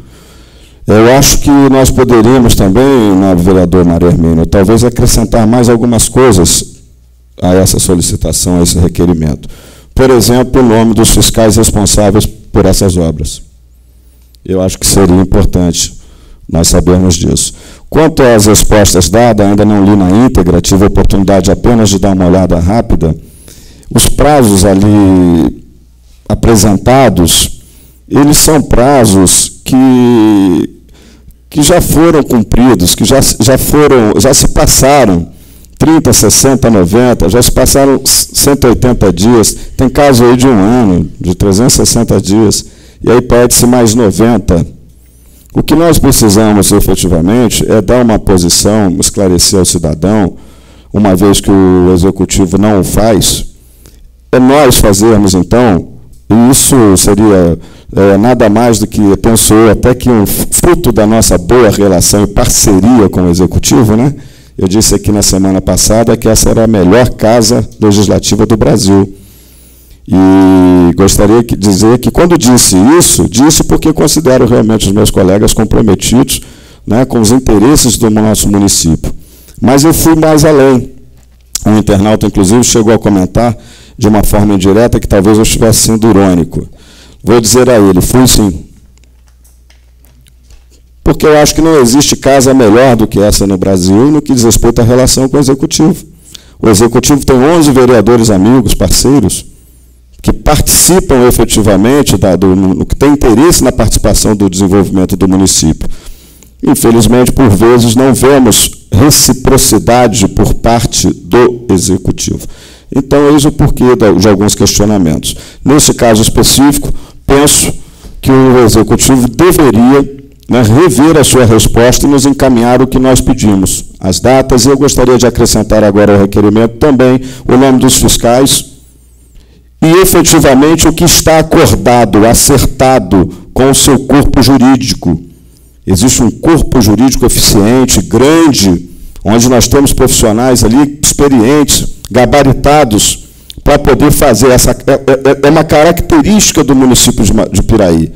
Eu acho que nós poderíamos também, nobre vereador Mário Hermínio, talvez acrescentar mais algumas coisas a essa solicitação, a esse requerimento. Por exemplo, o nome dos fiscais responsáveis por essas obras. Eu acho que seria importante nós sabermos disso. Quanto às respostas dadas, ainda não li na íntegra, tive a oportunidade apenas de dar uma olhada rápida. Os prazos ali apresentados, eles são prazos que já foram cumpridos, que já se passaram 30, 60, 90, já se passaram 180 dias, tem caso aí de 1 ano, de 360 dias, e aí pede-se mais 90. O que nós precisamos, efetivamente, é dar uma posição, esclarecer ao cidadão, uma vez que o Executivo não o faz, é nós fazermos, então, e isso seria nada mais do que, penso eu, até que um fruto da nossa boa relação e parceria com o Executivo, né? Eu disse aqui na semana passada que essa era a melhor casa legislativa do Brasil. E gostaria de dizer que, quando disse isso, disse porque considero realmente os meus colegas comprometidos, né, com os interesses do nosso município. Mas eu fui mais além. Um internauta, inclusive, chegou a comentar de uma forma indireta que talvez eu estivesse sendo irônico. Vou dizer a ele, fui sim. Porque eu acho que não existe casa melhor do que essa no Brasil no que diz respeito à relação com o Executivo. O Executivo tem 11 vereadores amigos, parceiros, que participam efetivamente, que têm interesse na participação do desenvolvimento do município. Infelizmente, por vezes, não vemos reciprocidade por parte do Executivo. Então, eis o porquê de alguns questionamentos. Nesse caso específico, penso que o Executivo deveria, né, rever a sua resposta e nos encaminhar o que nós pedimos, as datas, e eu gostaria de acrescentar agora ao requerimento também o nome dos fiscais e, efetivamente, o que está acordado, acertado com o seu corpo jurídico. Existe um corpo jurídico eficiente, grande, onde nós temos profissionais ali experientes, gabaritados, para poder fazer essa... É uma característica do município de Piraí.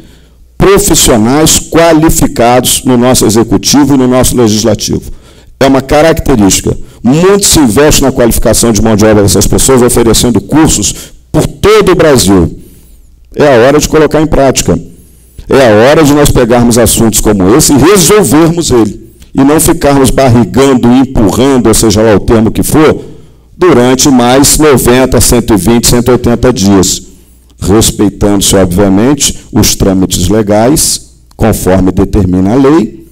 Profissionais qualificados no nosso executivo e no nosso legislativo. É uma característica. Muito se investe na qualificação de mão de obra dessas pessoas, oferecendo cursos por todo o Brasil. É a hora de colocar em prática. É a hora de nós pegarmos assuntos como esse e resolvermos ele. E não ficarmos barrigando, empurrando, ou seja lá o termo que for, durante mais 90, 120, 180 dias. Respeitando-se, obviamente, os trâmites legais, conforme determina a lei.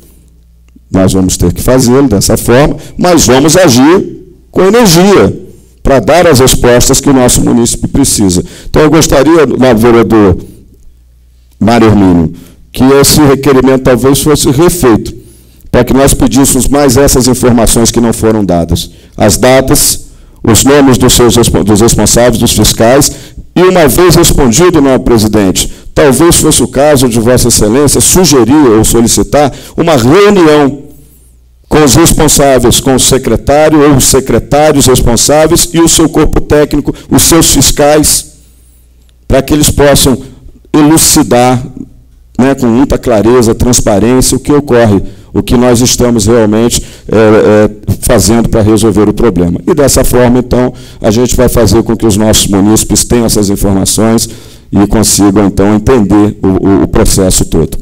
Nós vamos ter que fazê-lo dessa forma, mas vamos agir com energia para dar as respostas que o nosso município precisa. Então, eu gostaria, nobre vereador Mário Hermínio, que esse requerimento talvez fosse refeito, para que nós pedíssemos mais essas informações que não foram dadas. As datas, os nomes dos responsáveis, dos fiscais, e uma vez respondido, nobre presidente, talvez fosse o caso de Vossa Excelência sugerir ou solicitar uma reunião com os responsáveis, com o secretário ou os secretários responsáveis e o seu corpo técnico, os seus fiscais, para que eles possam elucidar, né, com muita clareza, transparência, o que ocorre, o que nós estamos realmente fazendo para resolver o problema. E dessa forma, então, a gente vai fazer com que os nossos munícipes tenham essas informações e consigam, então, entender o processo todo.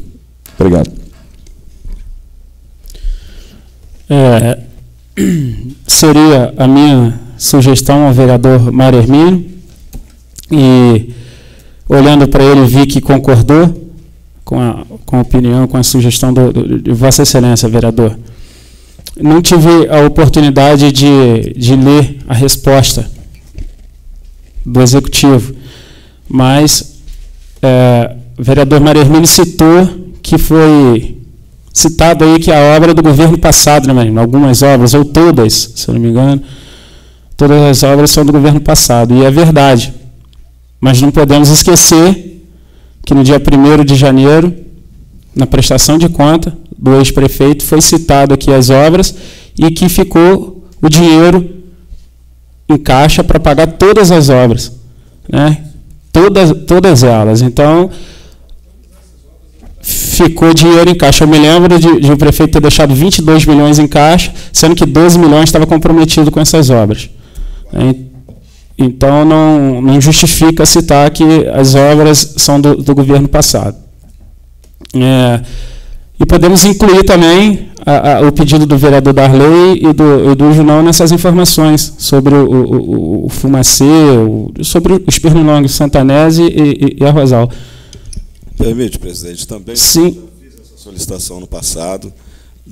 Obrigado. Seria a minha sugestão ao vereador Mário Hermínio, e, olhando para ele, vi que concordou com a opinião, com a sugestão de Vossa Excelência, vereador. Não tive a oportunidade de ler a resposta do Executivo, mas o vereador Mário Hermínio citou que foi citado aí que a obra é do governo passado, né, Marino? Algumas obras, ou todas, se eu não me engano, todas as obras são do governo passado, e é verdade. Mas não podemos esquecer que no dia 1º de janeiro, na prestação de conta do ex-prefeito, foi citado aqui as obras e que ficou o dinheiro em caixa para pagar todas as obras, né? Todas elas. Então, ficou dinheiro em caixa. Eu me lembro de o prefeito ter deixado 22 milhões em caixa, sendo que 12 milhões estava comprometido com essas obras. Então, não justifica citar que as obras são do governo passado. E podemos incluir também o pedido do vereador Darley e do Junão nessas informações sobre o Fumacê, sobre os pernilongos Santanese e a Rosal. Permite, presidente, também. Sim. Já fiz essa solicitação no passado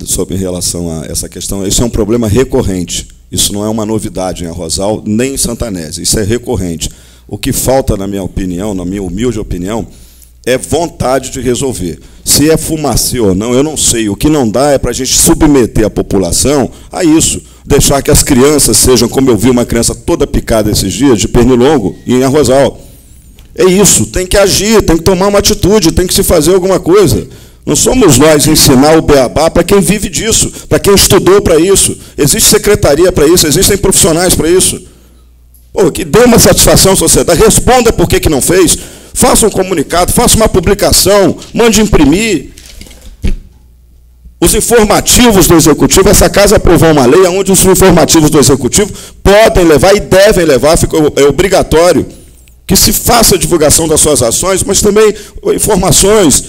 sobre em relação a essa questão. Isso é um problema recorrente. Isso não é uma novidade em Arrozal, nem em Santanese. Isso é recorrente. O que falta, na minha opinião, na minha humilde opinião, é vontade de resolver. Se é Fumacê ou não, eu não sei. O que não dá é para a gente submeter a população a isso. Deixar que as crianças sejam, como eu vi uma criança toda picada esses dias, de pernilongo, em Arrozal. É isso, tem que agir, tem que tomar uma atitude, tem que se fazer alguma coisa. Não somos nós ensinar o beabá para quem vive disso, para quem estudou para isso. Existe secretaria para isso, existem profissionais para isso. Pô, que dê uma satisfação à sociedade, responda por que não fez, faça um comunicado, faça uma publicação, mande imprimir. Os informativos do Executivo, essa casa aprovou uma lei onde os informativos do Executivo podem levar e devem levar, é obrigatório, que se faça a divulgação das suas ações, mas também informações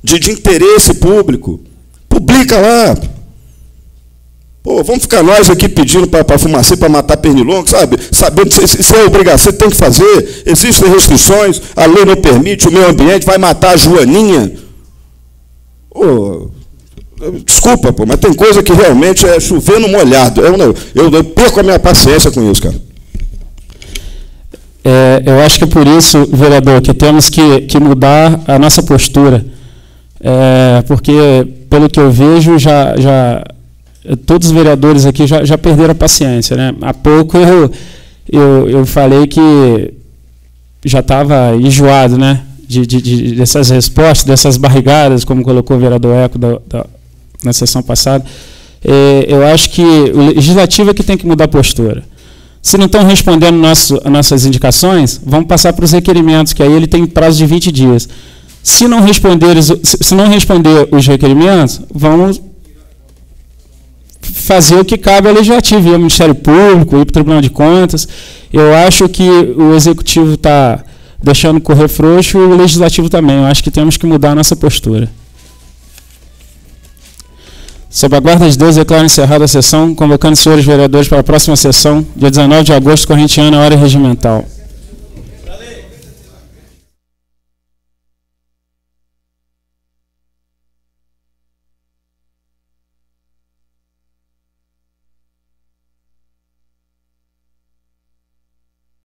de interesse público. Publica lá. Pô, vamos ficar nós aqui pedindo para Fumacê, para matar pernilongo, sabe? Sabendo que isso é obrigação, você tem que fazer. Existem restrições, a lei não permite, o meio ambiente vai matar a joaninha. Pô, Desculpa, pô, mas tem coisa que realmente é chover no molhado. Eu perco a minha paciência com isso, cara. Eu acho que é por isso, vereador, que temos que mudar a nossa postura. Porque, pelo que eu vejo, todos os vereadores aqui já perderam a paciência, né? Há pouco eu falei que já estava enjoado, né? Dessas respostas, dessas barrigadas, como colocou o vereador Eco na sessão passada. Eu acho que o legislativo é que tem que mudar a postura. Se não estão respondendo nossas indicações, vamos passar para os requerimentos, que aí ele tem prazo de 20 dias. Se não responder os requerimentos, vamos fazer o que cabe ao legislativo, ir ao Ministério Público, ir para o Tribunal de Contas. Eu acho que o executivo está deixando correr frouxo e o legislativo também. Eu acho que temos que mudar a nossa postura. Sob a guarda de Deus, declaro encerrada a sessão, convocando os senhores vereadores para a próxima sessão, dia 19 de agosto, corrente ano, hora regimental.